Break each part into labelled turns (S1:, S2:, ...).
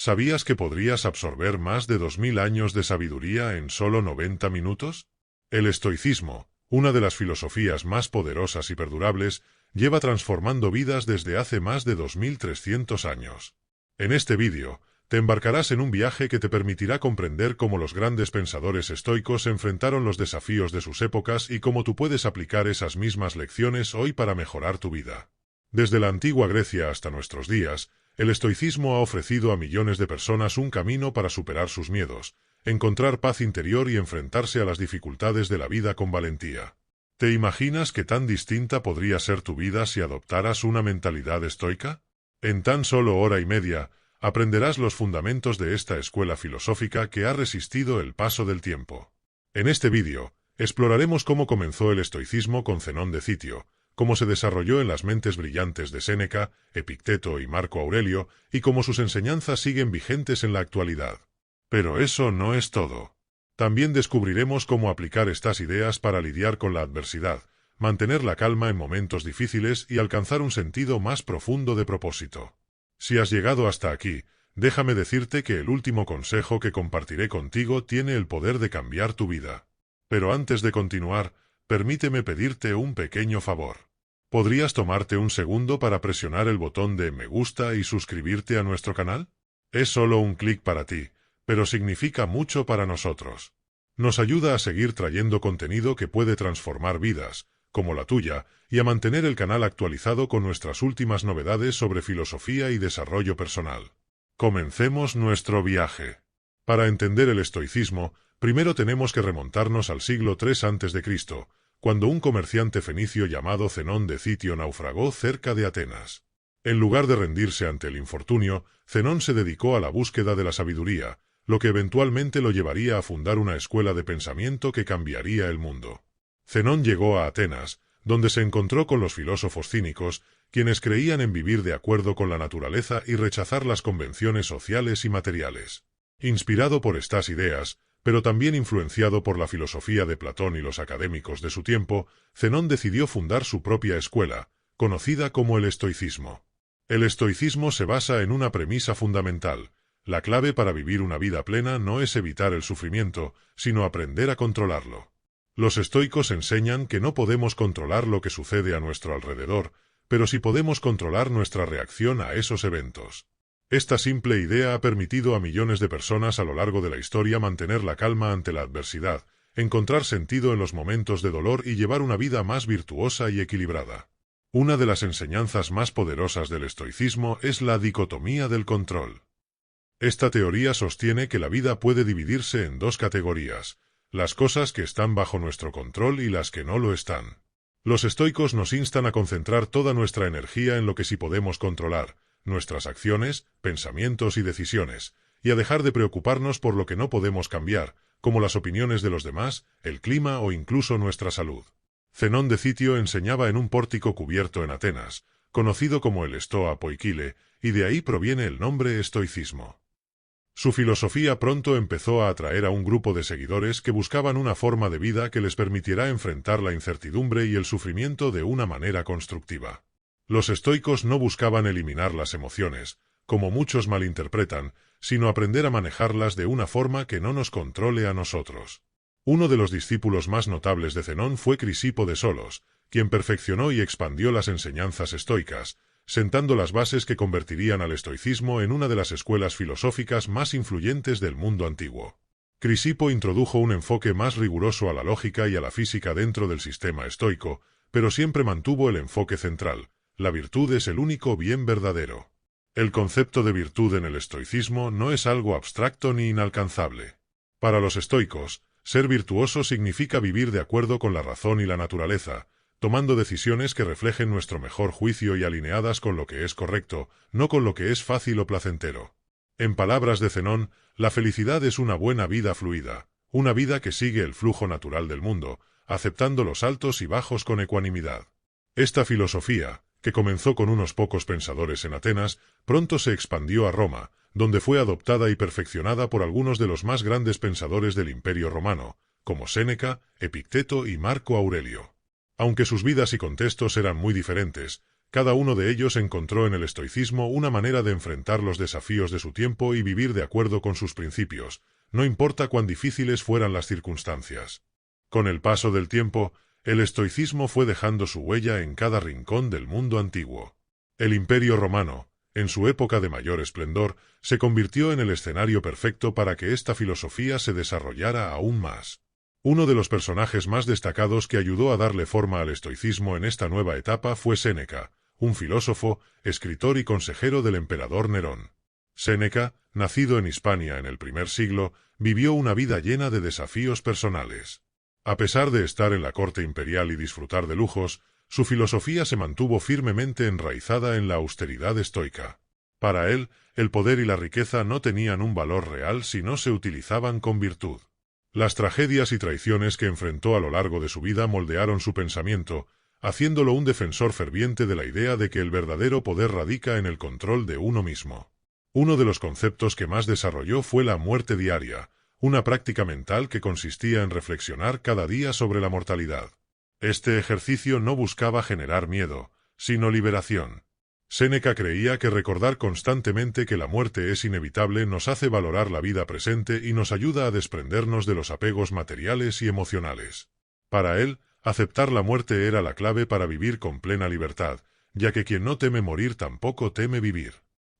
S1: ¿Sabías que podrías absorber más de 2000 años de sabiduría en solo 90 minutos? El estoicismo, una de las filosofías más poderosas y perdurables, lleva transformando vidas desde hace más de 2300 años. En este vídeo, te embarcarás en un viaje que te permitirá comprender cómo los grandes pensadores estoicos enfrentaron los desafíos de sus épocas y cómo tú puedes aplicar esas mismas lecciones hoy para mejorar tu vida. Desde la antigua Grecia hasta nuestros días, el estoicismo ha ofrecido a millones de personas un camino para superar sus miedos, encontrar paz interior y enfrentarse a las dificultades de la vida con valentía. ¿Te imaginas qué tan distinta podría ser tu vida si adoptaras una mentalidad estoica? En tan solo hora y media, aprenderás los fundamentos de esta escuela filosófica que ha resistido el paso del tiempo. En este vídeo, exploraremos cómo comenzó el estoicismo con Zenón de Citio, cómo se desarrolló en las mentes brillantes de Séneca, Epicteto y Marco Aurelio, y cómo sus enseñanzas siguen vigentes en la actualidad. Pero eso no es todo. También descubriremos cómo aplicar estas ideas para lidiar con la adversidad, mantener la calma en momentos difíciles y alcanzar un sentido más profundo de propósito. Si has llegado hasta aquí, déjame decirte que el último consejo que compartiré contigo tiene el poder de cambiar tu vida. Pero antes de continuar, permíteme pedirte un pequeño favor. ¿Podrías tomarte un segundo para presionar el botón de me gusta y suscribirte a nuestro canal? Es solo un clic para ti, pero significa mucho para nosotros. Nos ayuda a seguir trayendo contenido que puede transformar vidas, como la tuya, y a mantener el canal actualizado con nuestras últimas novedades sobre filosofía y desarrollo personal. Comencemos nuestro viaje. Para entender el estoicismo, primero tenemos que remontarnos al siglo III a.C., cuando un comerciante fenicio llamado Zenón de Citio naufragó cerca de Atenas. En lugar de rendirse ante el infortunio, Zenón se dedicó a la búsqueda de la sabiduría, lo que eventualmente lo llevaría a fundar una escuela de pensamiento que cambiaría el mundo. Zenón llegó a Atenas, donde se encontró con los filósofos cínicos, quienes creían en vivir de acuerdo con la naturaleza y rechazar las convenciones sociales y materiales. Inspirado por estas ideas, pero también influenciado por la filosofía de Platón y los académicos de su tiempo, Zenón decidió fundar su propia escuela, conocida como el estoicismo. El estoicismo se basa en una premisa fundamental: la clave para vivir una vida plena no es evitar el sufrimiento, sino aprender a controlarlo. Los estoicos enseñan que no podemos controlar lo que sucede a nuestro alrededor, pero sí podemos controlar nuestra reacción a esos eventos. Esta simple idea ha permitido a millones de personas a lo largo de la historia mantener la calma ante la adversidad, encontrar sentido en los momentos de dolor y llevar una vida más virtuosa y equilibrada. Una de las enseñanzas más poderosas del estoicismo es la dicotomía del control. Esta teoría sostiene que la vida puede dividirse en dos categorías: las cosas que están bajo nuestro control y las que no lo están. Los estoicos nos instan a concentrar toda nuestra energía en lo que sí podemos controlar, nuestras acciones, pensamientos y decisiones, y a dejar de preocuparnos por lo que no podemos cambiar, como las opiniones de los demás, el clima o incluso nuestra salud. Zenón de Citio enseñaba en un pórtico cubierto en Atenas, conocido como el Stoa Poikile, y de ahí proviene el nombre estoicismo. Su filosofía pronto empezó a atraer a un grupo de seguidores que buscaban una forma de vida que les permitiera enfrentar la incertidumbre y el sufrimiento de una manera constructiva. Los estoicos no buscaban eliminar las emociones, como muchos malinterpretan, sino aprender a manejarlas de una forma que no nos controle a nosotros. Uno de los discípulos más notables de Zenón fue Crisipo de Solos, quien perfeccionó y expandió las enseñanzas estoicas, sentando las bases que convertirían al estoicismo en una de las escuelas filosóficas más influyentes del mundo antiguo. Crisipo introdujo un enfoque más riguroso a la lógica y a la física dentro del sistema estoico, pero siempre mantuvo el enfoque central: la virtud es el único bien verdadero. El concepto de virtud en el estoicismo no es algo abstracto ni inalcanzable. Para los estoicos, ser virtuoso significa vivir de acuerdo con la razón y la naturaleza, tomando decisiones que reflejen nuestro mejor juicio y alineadas con lo que es correcto, no con lo que es fácil o placentero. En palabras de Zenón, la felicidad es una buena vida fluida, una vida que sigue el flujo natural del mundo, aceptando los altos y bajos con ecuanimidad. Esta filosofía, que comenzó con unos pocos pensadores en Atenas, pronto se expandió a Roma, donde fue adoptada y perfeccionada por algunos de los más grandes pensadores del Imperio Romano, como Séneca, Epicteto y Marco Aurelio. Aunque sus vidas y contextos eran muy diferentes, Cada uno de ellos encontró en el estoicismo una manera de enfrentar los desafíos de su tiempo y vivir de acuerdo con sus principios, no importa cuán difíciles fueran las circunstancias. Con el paso del tiempo, el estoicismo fue dejando su huella en cada rincón del mundo antiguo. El Imperio Romano, en su época de mayor esplendor, se convirtió en el escenario perfecto para que esta filosofía se desarrollara aún más. Uno de los personajes más destacados que ayudó a darle forma al estoicismo en esta nueva etapa fue Séneca, un filósofo, escritor y consejero del emperador Nerón. Séneca, nacido en Hispania en el primer siglo, vivió una vida llena de desafíos personales. A pesar de estar en la corte imperial y disfrutar de lujos, su filosofía se mantuvo firmemente enraizada en la austeridad estoica. Para él, el poder y la riqueza no tenían un valor real si no se utilizaban con virtud. Las tragedias y traiciones que enfrentó a lo largo de su vida moldearon su pensamiento, haciéndolo un defensor ferviente de la idea de que el verdadero poder radica en el control de uno mismo. Uno de los conceptos que más desarrolló fue la muerte diaria, una práctica mental que consistía en reflexionar cada día sobre la mortalidad. Este ejercicio no buscaba generar miedo, sino liberación. Séneca creía que recordar constantemente que la muerte es inevitable nos hace valorar la vida presente y nos ayuda a desprendernos de los apegos materiales y emocionales. Para él, aceptar la muerte era la clave para vivir con plena libertad, ya que quien no teme morir tampoco teme vivir.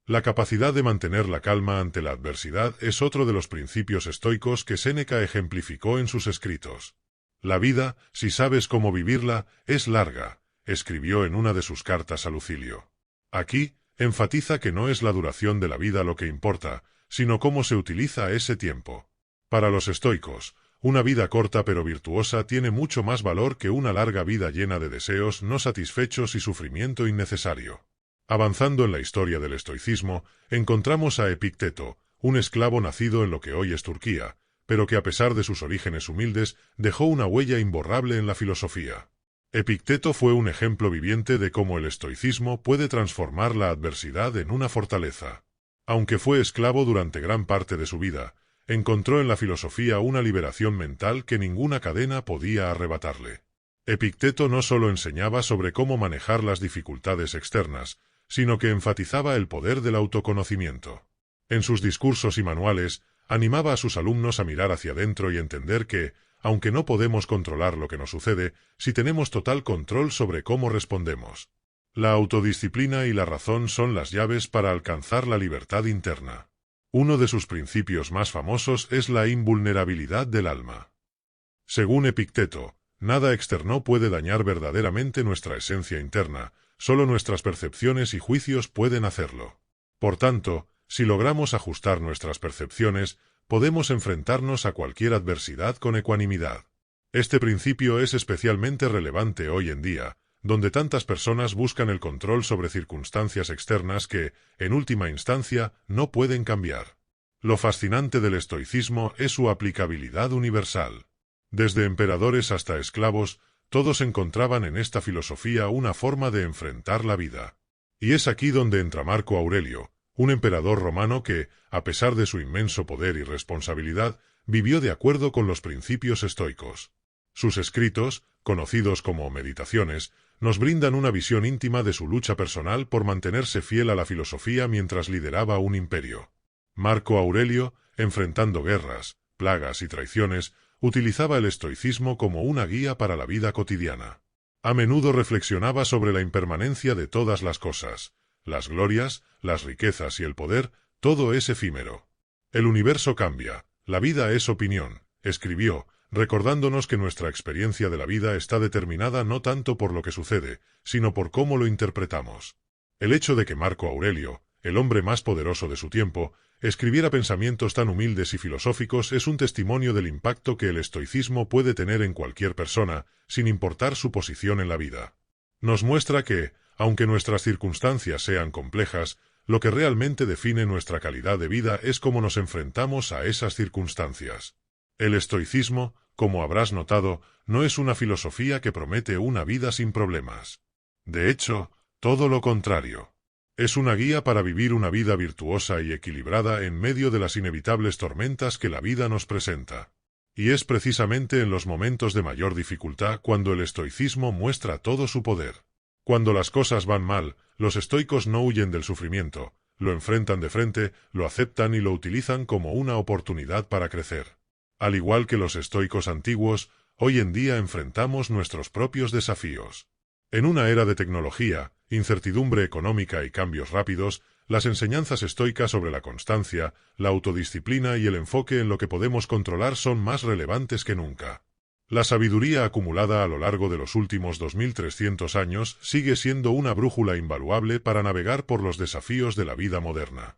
S1: La capacidad de mantener la calma ante la adversidad es otro de los principios estoicos que Séneca ejemplificó en sus escritos. La vida, si sabes cómo vivirla, es larga, escribió en una de sus cartas a Lucilio. Aquí, enfatiza que no es la duración de la vida lo que importa, sino cómo se utiliza ese tiempo. Para los estoicos, una vida corta pero virtuosa tiene mucho más valor que una larga vida llena de deseos no satisfechos y sufrimiento innecesario. Avanzando en la historia del estoicismo, encontramos a Epicteto, un esclavo nacido en lo que hoy es Turquía, pero que a pesar de sus orígenes humildes, dejó una huella imborrable en la filosofía. Epicteto fue un ejemplo viviente de cómo el estoicismo puede transformar la adversidad en una fortaleza. Aunque fue esclavo durante gran parte de su vida, encontró en la filosofía una liberación mental que ninguna cadena podía arrebatarle. Epicteto no solo enseñaba sobre cómo manejar las dificultades externas, sino que enfatizaba el poder del autoconocimiento. En sus discursos y manuales, animaba a sus alumnos a mirar hacia adentro y entender que, aunque no podemos controlar lo que nos sucede, sí tenemos total control sobre cómo respondemos. La autodisciplina y la razón son las llaves para alcanzar la libertad interna. Uno de sus principios más famosos es la invulnerabilidad del alma. Según Epicteto, nada externo puede dañar verdaderamente nuestra esencia interna, solo nuestras percepciones y juicios pueden hacerlo. Por tanto, si logramos ajustar nuestras percepciones, podemos enfrentarnos a cualquier adversidad con ecuanimidad. Este principio es especialmente relevante hoy en día, donde tantas personas buscan el control sobre circunstancias externas que, en última instancia, no pueden cambiar. Lo fascinante del estoicismo es su aplicabilidad universal. Desde emperadores hasta esclavos, todos encontraban en esta filosofía una forma de enfrentar la vida. Y es aquí donde entra Marco Aurelio, un emperador romano que, a pesar de su inmenso poder y responsabilidad, vivió de acuerdo con los principios estoicos. Sus escritos, conocidos como Meditaciones, nos brindan una visión íntima de su lucha personal por mantenerse fiel a la filosofía mientras lideraba un imperio. Marco Aurelio, enfrentando guerras, plagas y traiciones, utilizaba el estoicismo como una guía para la vida cotidiana. A menudo reflexionaba sobre la impermanencia de todas las cosas, las glorias, las riquezas y el poder, todo es efímero. El universo cambia, la vida es opinión, escribió, recordándonos que nuestra experiencia de la vida está determinada no tanto por lo que sucede, sino por cómo lo interpretamos. El hecho de que Marco Aurelio, el hombre más poderoso de su tiempo, escribiera pensamientos tan humildes y filosóficos es un testimonio del impacto que el estoicismo puede tener en cualquier persona, sin importar su posición en la vida. Nos muestra que, aunque nuestras circunstancias sean complejas, lo que realmente define nuestra calidad de vida es cómo nos enfrentamos a esas circunstancias. El estoicismo, como habrás notado, no es una filosofía que promete una vida sin problemas. De hecho, todo lo contrario. Es una guía para vivir una vida virtuosa y equilibrada en medio de las inevitables tormentas que la vida nos presenta. Y es precisamente en los momentos de mayor dificultad cuando el estoicismo muestra todo su poder. Cuando las cosas van mal, los estoicos no huyen del sufrimiento, lo enfrentan de frente, lo aceptan y lo utilizan como una oportunidad para crecer. Al igual que los estoicos antiguos, hoy en día enfrentamos nuestros propios desafíos. En una era de tecnología, incertidumbre económica y cambios rápidos, las enseñanzas estoicas sobre la constancia, la autodisciplina y el enfoque en lo que podemos controlar son más relevantes que nunca. La sabiduría acumulada a lo largo de los últimos 2300 años sigue siendo una brújula invaluable para navegar por los desafíos de la vida moderna.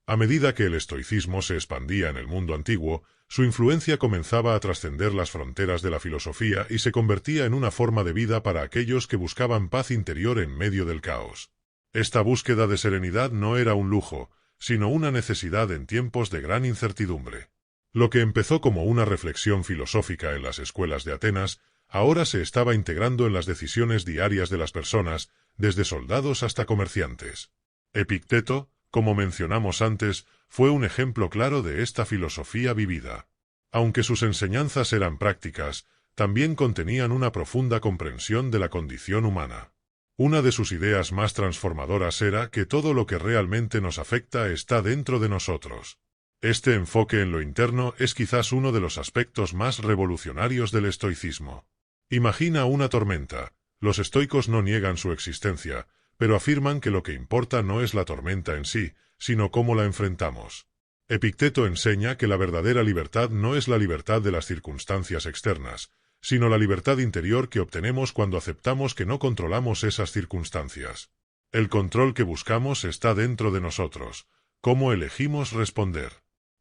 S1: A medida que el estoicismo se expandía en el mundo antiguo, su influencia comenzaba a trascender las fronteras de la filosofía y se convertía en una forma de vida para aquellos que buscaban paz interior en medio del caos. Esta búsqueda de serenidad no era un lujo, sino una necesidad en tiempos de gran incertidumbre. Lo que empezó como una reflexión filosófica en las escuelas de Atenas, ahora se estaba integrando en las decisiones diarias de las personas, desde soldados hasta comerciantes. Epicteto, como mencionamos antes, fue un ejemplo claro de esta filosofía vivida. Aunque sus enseñanzas eran prácticas, también contenían una profunda comprensión de la condición humana. Una de sus ideas más transformadoras era que todo lo que realmente nos afecta está dentro de nosotros. Este enfoque en lo interno es quizás uno de los aspectos más revolucionarios del estoicismo. Imagina una tormenta. Los estoicos no niegan su existencia, pero afirman que lo que importa no es la tormenta en sí, sino cómo la enfrentamos. Epicteto enseña que la verdadera libertad no es la libertad de las circunstancias externas, sino la libertad interior que obtenemos cuando aceptamos que no controlamos esas circunstancias. El control que buscamos está dentro de nosotros. ¿Cómo elegimos responder?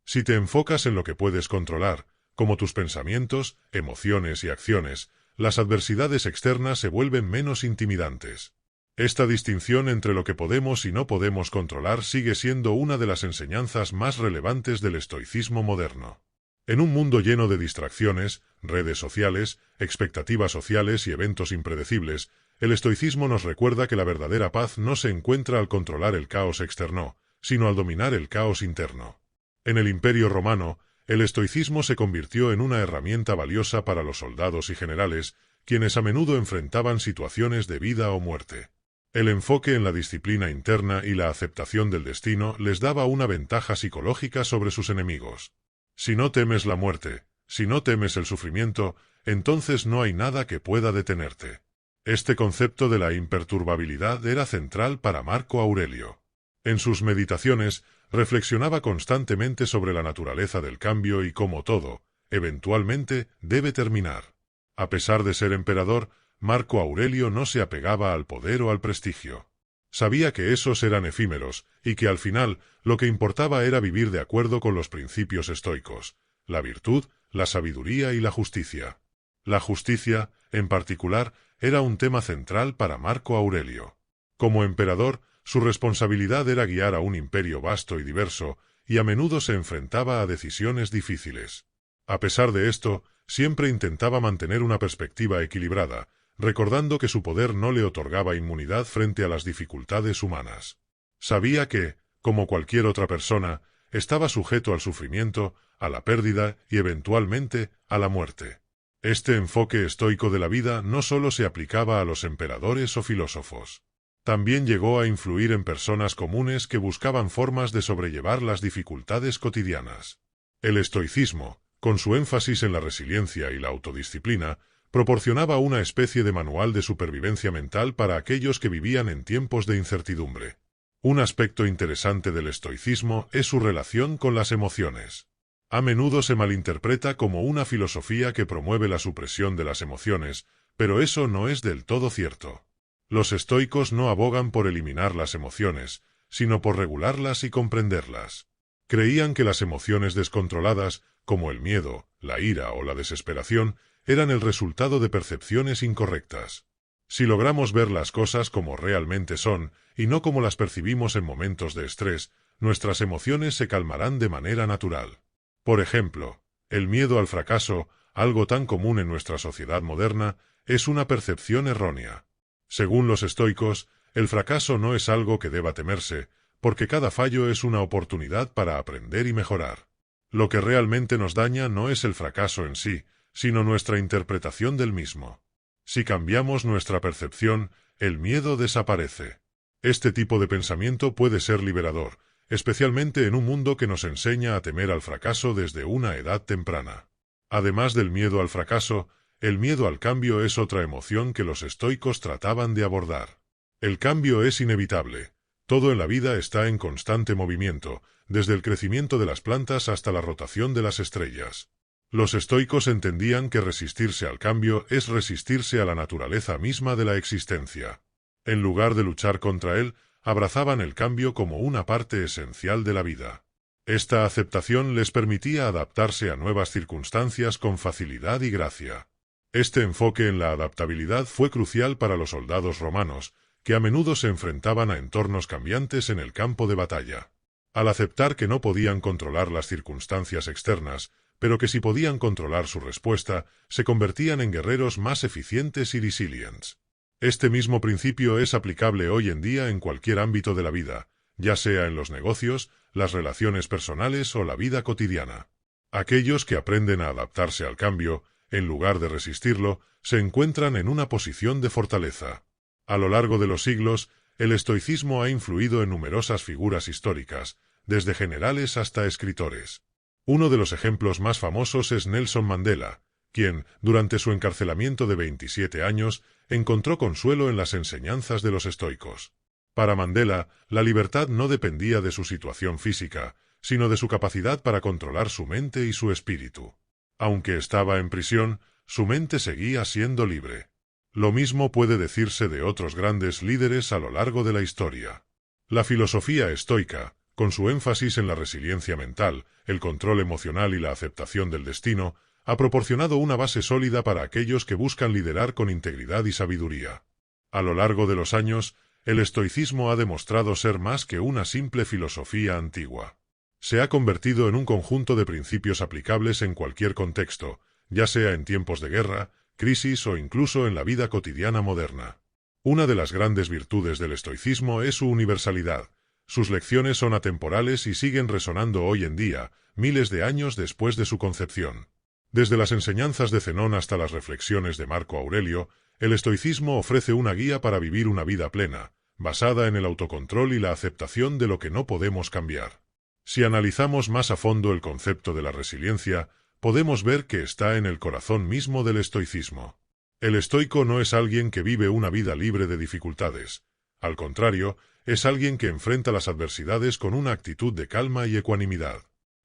S1: Si te enfocas en lo que puedes controlar, como tus pensamientos, emociones y acciones, las adversidades externas se vuelven menos intimidantes. Esta distinción entre lo que podemos y no podemos controlar sigue siendo una de las enseñanzas más relevantes del estoicismo moderno. En un mundo lleno de distracciones, redes sociales, expectativas sociales y eventos impredecibles, el estoicismo nos recuerda que la verdadera paz no se encuentra al controlar el caos externo, sino al dominar el caos interno. En el Imperio Romano, el estoicismo se convirtió en una herramienta valiosa para los soldados y generales, quienes a menudo enfrentaban situaciones de vida o muerte. El enfoque en la disciplina interna y la aceptación del destino les daba una ventaja psicológica sobre sus enemigos. Si no temes la muerte, si no temes el sufrimiento, entonces no hay nada que pueda detenerte. Este concepto de la imperturbabilidad era central para Marco Aurelio. En sus meditaciones, reflexionaba constantemente sobre la naturaleza del cambio y cómo todo, eventualmente, debe terminar. A pesar de ser emperador, Marco Aurelio no se apegaba al poder o al prestigio. Sabía que esos eran efímeros, y que al final, lo que importaba era vivir de acuerdo con los principios estoicos, la virtud, la sabiduría y la justicia. La justicia, en particular, era un tema central para Marco Aurelio. Como emperador, su responsabilidad era guiar a un imperio vasto y diverso, y a menudo se enfrentaba a decisiones difíciles. A pesar de esto, siempre intentaba mantener una perspectiva equilibrada, recordando que su poder no le otorgaba inmunidad frente a las dificultades humanas. Sabía que, como cualquier otra persona, estaba sujeto al sufrimiento, a la pérdida y eventualmente a la muerte. Este enfoque estoico de la vida no solo se aplicaba a los emperadores o filósofos. También llegó a influir en personas comunes que buscaban formas de sobrellevar las dificultades cotidianas. El estoicismo, con su énfasis en la resiliencia y la autodisciplina, proporcionaba una especie de manual de supervivencia mental para aquellos que vivían en tiempos de incertidumbre. Un aspecto interesante del estoicismo es su relación con las emociones. A menudo se malinterpreta como una filosofía que promueve la supresión de las emociones, pero eso no es del todo cierto. Los estoicos no abogan por eliminar las emociones, sino por regularlas y comprenderlas. Creían que las emociones descontroladas, como el miedo, la ira o la desesperación, eran el resultado de percepciones incorrectas. Si logramos ver las cosas como realmente son, y no como las percibimos en momentos de estrés, nuestras emociones se calmarán de manera natural. Por ejemplo, el miedo al fracaso, algo tan común en nuestra sociedad moderna, es una percepción errónea. Según los estoicos, el fracaso no es algo que deba temerse, porque cada fallo es una oportunidad para aprender y mejorar. Lo que realmente nos daña no es el fracaso en sí, sino nuestra interpretación del mismo. Si cambiamos nuestra percepción, el miedo desaparece. Este tipo de pensamiento puede ser liberador, especialmente en un mundo que nos enseña a temer al fracaso desde una edad temprana. Además del miedo al fracaso, el miedo al cambio es otra emoción que los estoicos trataban de abordar. El cambio es inevitable. Todo en la vida está en constante movimiento, desde el crecimiento de las plantas hasta la rotación de las estrellas. Los estoicos entendían que resistirse al cambio es resistirse a la naturaleza misma de la existencia. En lugar de luchar contra él, abrazaban el cambio como una parte esencial de la vida. Esta aceptación les permitía adaptarse a nuevas circunstancias con facilidad y gracia. Este enfoque en la adaptabilidad fue crucial para los soldados romanos, que a menudo se enfrentaban a entornos cambiantes en el campo de batalla. Al aceptar que no podían controlar las circunstancias externas, pero que sí podían controlar su respuesta, se convertían en guerreros más eficientes y resilientes. Este mismo principio es aplicable hoy en día en cualquier ámbito de la vida, ya sea en los negocios, las relaciones personales o la vida cotidiana. Aquellos que aprenden a adaptarse al cambio, en lugar de resistirlo, se encuentran en una posición de fortaleza. A lo largo de los siglos, el estoicismo ha influido en numerosas figuras históricas, desde generales hasta escritores. Uno de los ejemplos más famosos es Nelson Mandela, quien, durante su encarcelamiento de 27 años, encontró consuelo en las enseñanzas de los estoicos. Para Mandela, la libertad no dependía de su situación física, sino de su capacidad para controlar su mente y su espíritu. Aunque estaba en prisión, su mente seguía siendo libre. Lo mismo puede decirse de otros grandes líderes a lo largo de la historia. La filosofía estoica, con su énfasis en la resiliencia mental, el control emocional y la aceptación del destino, ha proporcionado una base sólida para aquellos que buscan liderar con integridad y sabiduría. A lo largo de los años, el estoicismo ha demostrado ser más que una simple filosofía antigua. Se ha convertido en un conjunto de principios aplicables en cualquier contexto, ya sea en tiempos de guerra, crisis o incluso en la vida cotidiana moderna. Una de las grandes virtudes del estoicismo es su universalidad. Sus lecciones son atemporales y siguen resonando hoy en día, miles de años después de su concepción. Desde las enseñanzas de Zenón hasta las reflexiones de Marco Aurelio, el estoicismo ofrece una guía para vivir una vida plena, basada en el autocontrol y la aceptación de lo que no podemos cambiar. Si analizamos más a fondo el concepto de la resiliencia, podemos ver que está en el corazón mismo del estoicismo. El estoico no es alguien que vive una vida libre de dificultades. Al contrario, es alguien que enfrenta las adversidades con una actitud de calma y ecuanimidad.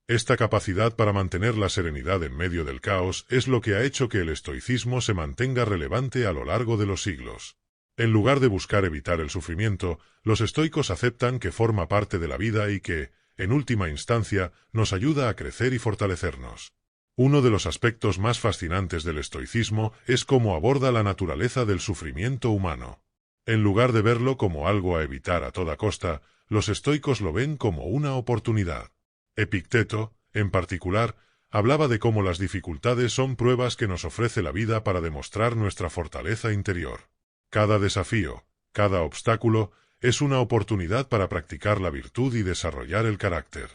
S1: Esta capacidad para mantener la serenidad en medio del caos es lo que ha hecho que el estoicismo se mantenga relevante a lo largo de los siglos. En lugar de buscar evitar el sufrimiento, los estoicos aceptan que forma parte de la vida y que, en última instancia, nos ayuda a crecer y fortalecernos. Uno de los aspectos más fascinantes del estoicismo es cómo aborda la naturaleza del sufrimiento humano. En lugar de verlo como algo a evitar a toda costa, los estoicos lo ven como una oportunidad. Epicteto, en particular, hablaba de cómo las dificultades son pruebas que nos ofrece la vida para demostrar nuestra fortaleza interior. Cada desafío, cada obstáculo, es una oportunidad para practicar la virtud y desarrollar el carácter.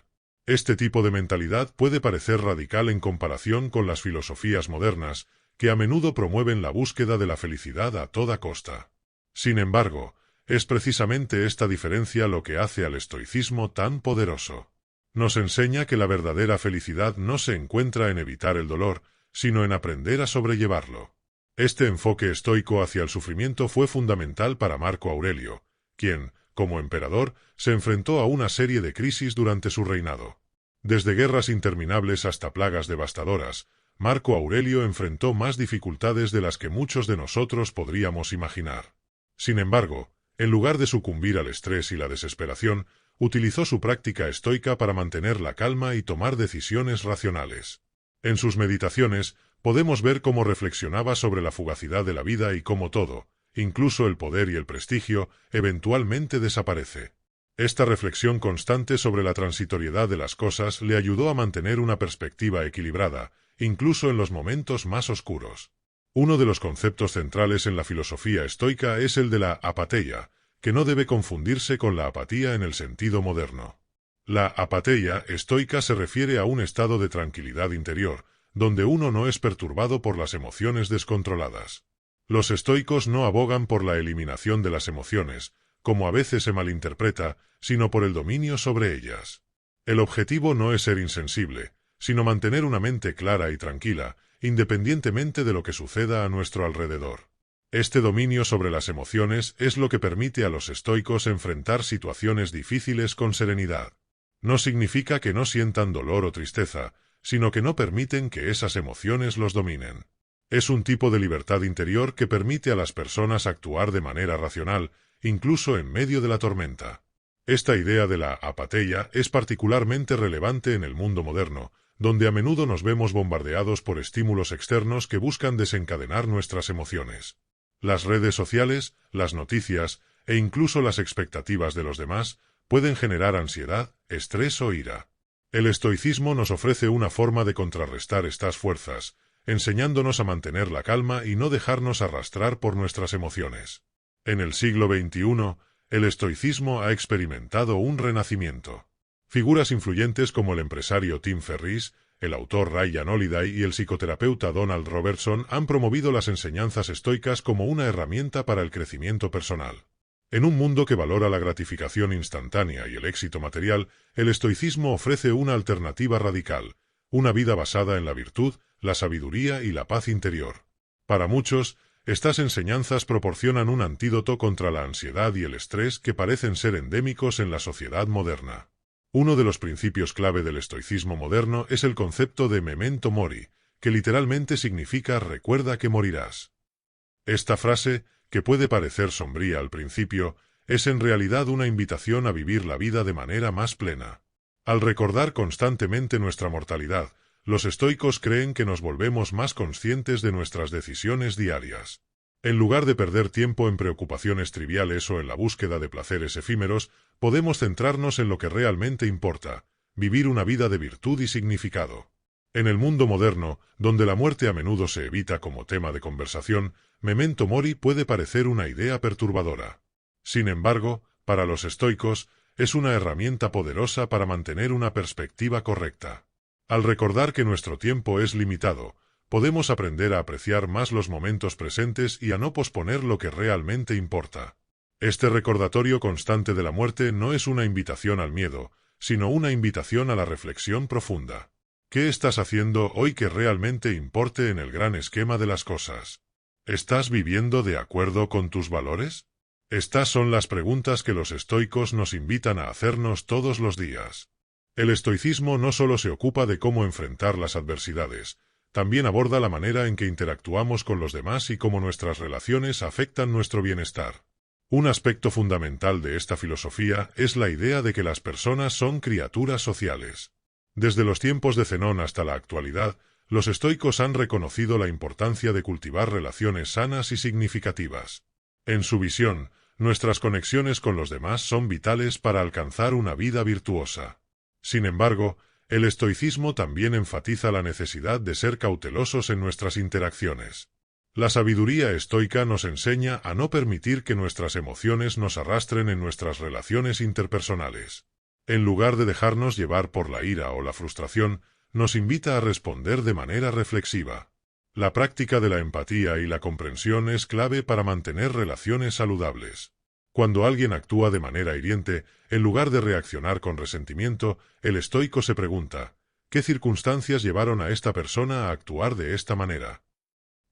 S1: Este tipo de mentalidad puede parecer radical en comparación con las filosofías modernas, que a menudo promueven la búsqueda de la felicidad a toda costa. Sin embargo, es precisamente esta diferencia lo que hace al estoicismo tan poderoso. Nos enseña que la verdadera felicidad no se encuentra en evitar el dolor, sino en aprender a sobrellevarlo. Este enfoque estoico hacia el sufrimiento fue fundamental para Marco Aurelio, quien, como emperador, se enfrentó a una serie de crisis durante su reinado. Desde guerras interminables hasta plagas devastadoras, Marco Aurelio enfrentó más dificultades de las que muchos de nosotros podríamos imaginar. Sin embargo, en lugar de sucumbir al estrés y la desesperación, utilizó su práctica estoica para mantener la calma y tomar decisiones racionales. En sus meditaciones, podemos ver cómo reflexionaba sobre la fugacidad de la vida y cómo todo, incluso el poder y el prestigio, eventualmente desaparece. Esta reflexión constante sobre la transitoriedad de las cosas le ayudó a mantener una perspectiva equilibrada, incluso en los momentos más oscuros. Uno de los conceptos centrales en la filosofía estoica es el de la apatheia, que no debe confundirse con la apatía en el sentido moderno. La apatheia estoica se refiere a un estado de tranquilidad interior, donde uno no es perturbado por las emociones descontroladas. Los estoicos no abogan por la eliminación de las emociones, como a veces se malinterpreta, sino por el dominio sobre ellas. El objetivo no es ser insensible, sino mantener una mente clara y tranquila, independientemente de lo que suceda a nuestro alrededor. Este dominio sobre las emociones es lo que permite a los estoicos enfrentar situaciones difíciles con serenidad. No significa que no sientan dolor o tristeza, sino que no permiten que esas emociones los dominen. Es un tipo de libertad interior que permite a las personas actuar de manera racional, incluso en medio de la tormenta. Esta idea de la apatheia es particularmente relevante en el mundo moderno, donde a menudo nos vemos bombardeados por estímulos externos que buscan desencadenar nuestras emociones. Las redes sociales, las noticias e incluso las expectativas de los demás pueden generar ansiedad, estrés o ira. El estoicismo nos ofrece una forma de contrarrestar estas fuerzas, enseñándonos a mantener la calma y no dejarnos arrastrar por nuestras emociones. En el siglo XXI, el estoicismo ha experimentado un renacimiento. Figuras influyentes como el empresario Tim Ferriss, el autor Ryan Holiday y el psicoterapeuta Donald Robertson han promovido las enseñanzas estoicas como una herramienta para el crecimiento personal. En un mundo que valora la gratificación instantánea y el éxito material, el estoicismo ofrece una alternativa radical, una vida basada en la virtud, la sabiduría y la paz interior. Para muchos, estas enseñanzas proporcionan un antídoto contra la ansiedad y el estrés que parecen ser endémicos en la sociedad moderna. Uno de los principios clave del estoicismo moderno es el concepto de memento mori, que literalmente significa recuerda que morirás. Esta frase, que puede parecer sombría al principio, es en realidad una invitación a vivir la vida de manera más plena. Al recordar constantemente nuestra mortalidad, los estoicos creen que nos volvemos más conscientes de nuestras decisiones diarias. En lugar de perder tiempo en preocupaciones triviales o en la búsqueda de placeres efímeros, podemos centrarnos en lo que realmente importa, vivir una vida de virtud y significado. En el mundo moderno, donde la muerte a menudo se evita como tema de conversación, memento mori puede parecer una idea perturbadora. Sin embargo, para los estoicos, es una herramienta poderosa para mantener una perspectiva correcta. Al recordar que nuestro tiempo es limitado, podemos aprender a apreciar más los momentos presentes y a no posponer lo que realmente importa. Este recordatorio constante de la muerte no es una invitación al miedo, sino una invitación a la reflexión profunda. ¿Qué estás haciendo hoy que realmente importe en el gran esquema de las cosas? ¿Estás viviendo de acuerdo con tus valores? Estas son las preguntas que los estoicos nos invitan a hacernos todos los días. El estoicismo no solo se ocupa de cómo enfrentar las adversidades, también aborda la manera en que interactuamos con los demás y cómo nuestras relaciones afectan nuestro bienestar. Un aspecto fundamental de esta filosofía es la idea de que las personas son criaturas sociales. Desde los tiempos de Zenón hasta la actualidad, los estoicos han reconocido la importancia de cultivar relaciones sanas y significativas. En su visión, nuestras conexiones con los demás son vitales para alcanzar una vida virtuosa. Sin embargo, el estoicismo también enfatiza la necesidad de ser cautelosos en nuestras interacciones. La sabiduría estoica nos enseña a no permitir que nuestras emociones nos arrastren en nuestras relaciones interpersonales. En lugar de dejarnos llevar por la ira o la frustración, nos invita a responder de manera reflexiva. La práctica de la empatía y la comprensión es clave para mantener relaciones saludables. Cuando alguien actúa de manera hiriente, en lugar de reaccionar con resentimiento, el estoico se pregunta, ¿qué circunstancias llevaron a esta persona a actuar de esta manera?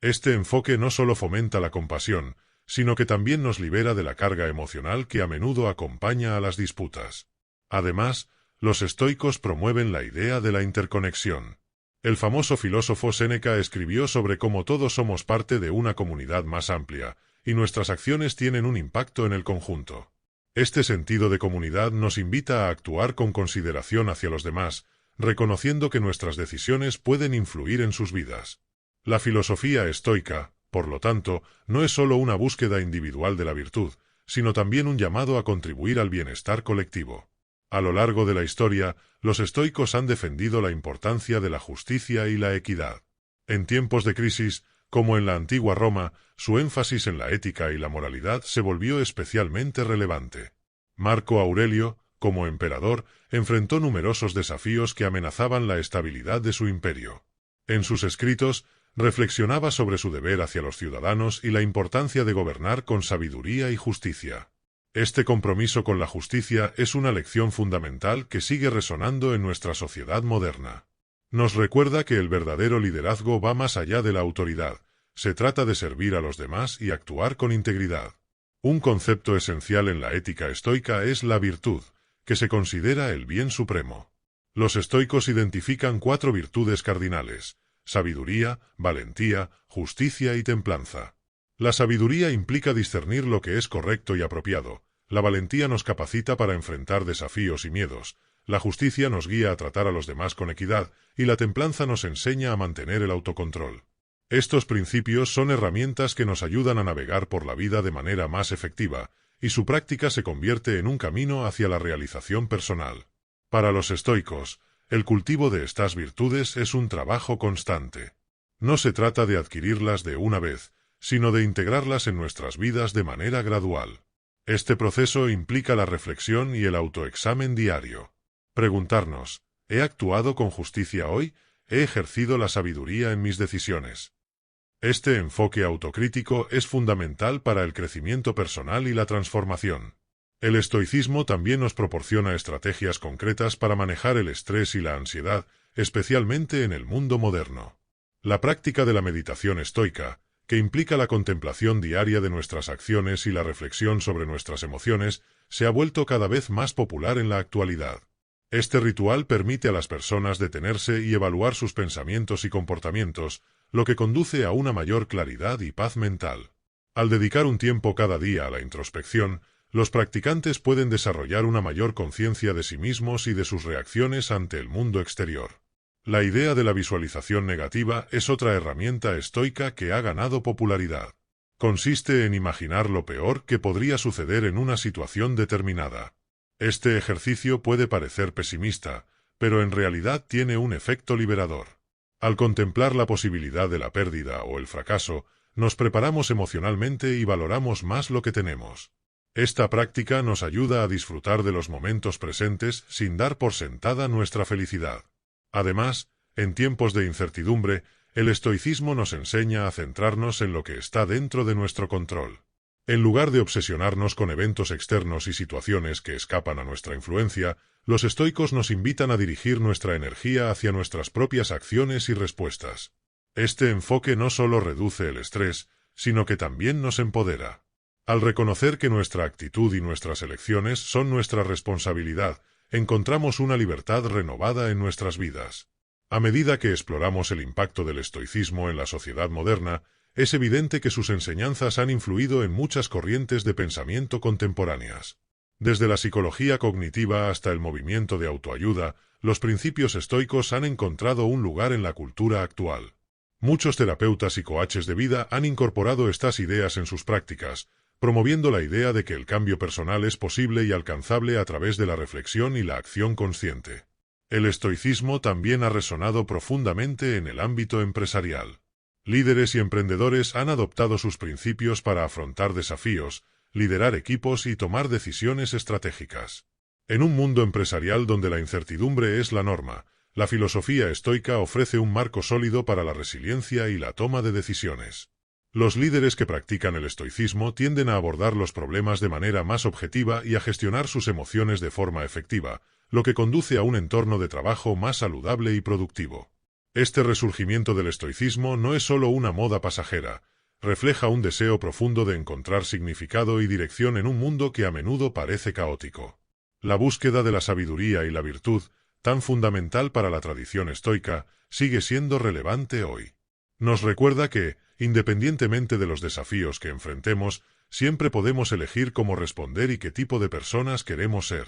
S1: Este enfoque no solo fomenta la compasión, sino que también nos libera de la carga emocional que a menudo acompaña a las disputas. Además, los estoicos promueven la idea de la interconexión. El famoso filósofo Séneca escribió sobre cómo todos somos parte de una comunidad más amplia, y nuestras acciones tienen un impacto en el conjunto. Este sentido de comunidad nos invita a actuar con consideración hacia los demás, reconociendo que nuestras decisiones pueden influir en sus vidas. La filosofía estoica, por lo tanto, no es solo una búsqueda individual de la virtud, sino también un llamado a contribuir al bienestar colectivo. A lo largo de la historia, los estoicos han defendido la importancia de la justicia y la equidad. En tiempos de crisis, como en la antigua Roma, su énfasis en la ética y la moralidad se volvió especialmente relevante. Marco Aurelio, como emperador, enfrentó numerosos desafíos que amenazaban la estabilidad de su imperio. En sus escritos, Reflexionaba sobre su deber hacia los ciudadanos y la importancia de gobernar con sabiduría y justicia. Este compromiso con la justicia es una lección fundamental que sigue resonando en nuestra sociedad moderna. Nos recuerda que el verdadero liderazgo va más allá de la autoridad. Se trata de servir a los demás y actuar con integridad. Un concepto esencial en la ética estoica es la virtud, que se considera el bien supremo. Los estoicos identifican 4 virtudes cardinales: sabiduría, valentía, justicia y templanza. La sabiduría implica discernir lo que es correcto y apropiado. La valentía nos capacita para enfrentar desafíos y miedos. La justicia nos guía a tratar a los demás con equidad, y la templanza nos enseña a mantener el autocontrol. Estos principios son herramientas que nos ayudan a navegar por la vida de manera más efectiva, y su práctica se convierte en un camino hacia la realización personal. Para los estoicos, el cultivo de estas virtudes es un trabajo constante. No se trata de adquirirlas de una vez, sino de integrarlas en nuestras vidas de manera gradual. Este proceso implica la reflexión y el autoexamen diario. Preguntarnos: ¿he actuado con justicia hoy? ¿He ejercido la sabiduría en mis decisiones? Este enfoque autocrítico es fundamental para el crecimiento personal y la transformación. El estoicismo también nos proporciona estrategias concretas para manejar el estrés y la ansiedad, especialmente en el mundo moderno. La práctica de la meditación estoica, que implica la contemplación diaria de nuestras acciones y la reflexión sobre nuestras emociones, se ha vuelto cada vez más popular en la actualidad. Este ritual permite a las personas detenerse y evaluar sus pensamientos y comportamientos, lo que conduce a una mayor claridad y paz mental. Al dedicar un tiempo cada día a la introspección, los practicantes pueden desarrollar una mayor conciencia de sí mismos y de sus reacciones ante el mundo exterior. La idea de la visualización negativa es otra herramienta estoica que ha ganado popularidad. Consiste en imaginar lo peor que podría suceder en una situación determinada. Este ejercicio puede parecer pesimista, pero en realidad tiene un efecto liberador. Al contemplar la posibilidad de la pérdida o el fracaso, nos preparamos emocionalmente y valoramos más lo que tenemos. Esta práctica nos ayuda a disfrutar de los momentos presentes sin dar por sentada nuestra felicidad. Además, en tiempos de incertidumbre, el estoicismo nos enseña a centrarnos en lo que está dentro de nuestro control. En lugar de obsesionarnos con eventos externos y situaciones que escapan a nuestra influencia, los estoicos nos invitan a dirigir nuestra energía hacia nuestras propias acciones y respuestas. Este enfoque no solo reduce el estrés, sino que también nos empodera. Al reconocer que nuestra actitud y nuestras elecciones son nuestra responsabilidad, encontramos una libertad renovada en nuestras vidas. A medida que exploramos el impacto del estoicismo en la sociedad moderna, es evidente que sus enseñanzas han influido en muchas corrientes de pensamiento contemporáneas. Desde la psicología cognitiva hasta el movimiento de autoayuda, los principios estoicos han encontrado un lugar en la cultura actual. Muchos terapeutas y coaches de vida han incorporado estas ideas en sus prácticas, promoviendo la idea de que el cambio personal es posible y alcanzable a través de la reflexión y la acción consciente. El estoicismo también ha resonado profundamente en el ámbito empresarial. Líderes y emprendedores han adoptado sus principios para afrontar desafíos, liderar equipos y tomar decisiones estratégicas. En un mundo empresarial donde la incertidumbre es la norma, la filosofía estoica ofrece un marco sólido para la resiliencia y la toma de decisiones. Los líderes que practican el estoicismo tienden a abordar los problemas de manera más objetiva y a gestionar sus emociones de forma efectiva, lo que conduce a un entorno de trabajo más saludable y productivo. Este resurgimiento del estoicismo no es solo una moda pasajera, refleja un deseo profundo de encontrar significado y dirección en un mundo que a menudo parece caótico. La búsqueda de la sabiduría y la virtud, tan fundamental para la tradición estoica, sigue siendo relevante hoy. Nos recuerda que, independientemente de los desafíos que enfrentemos, siempre podemos elegir cómo responder y qué tipo de personas queremos ser.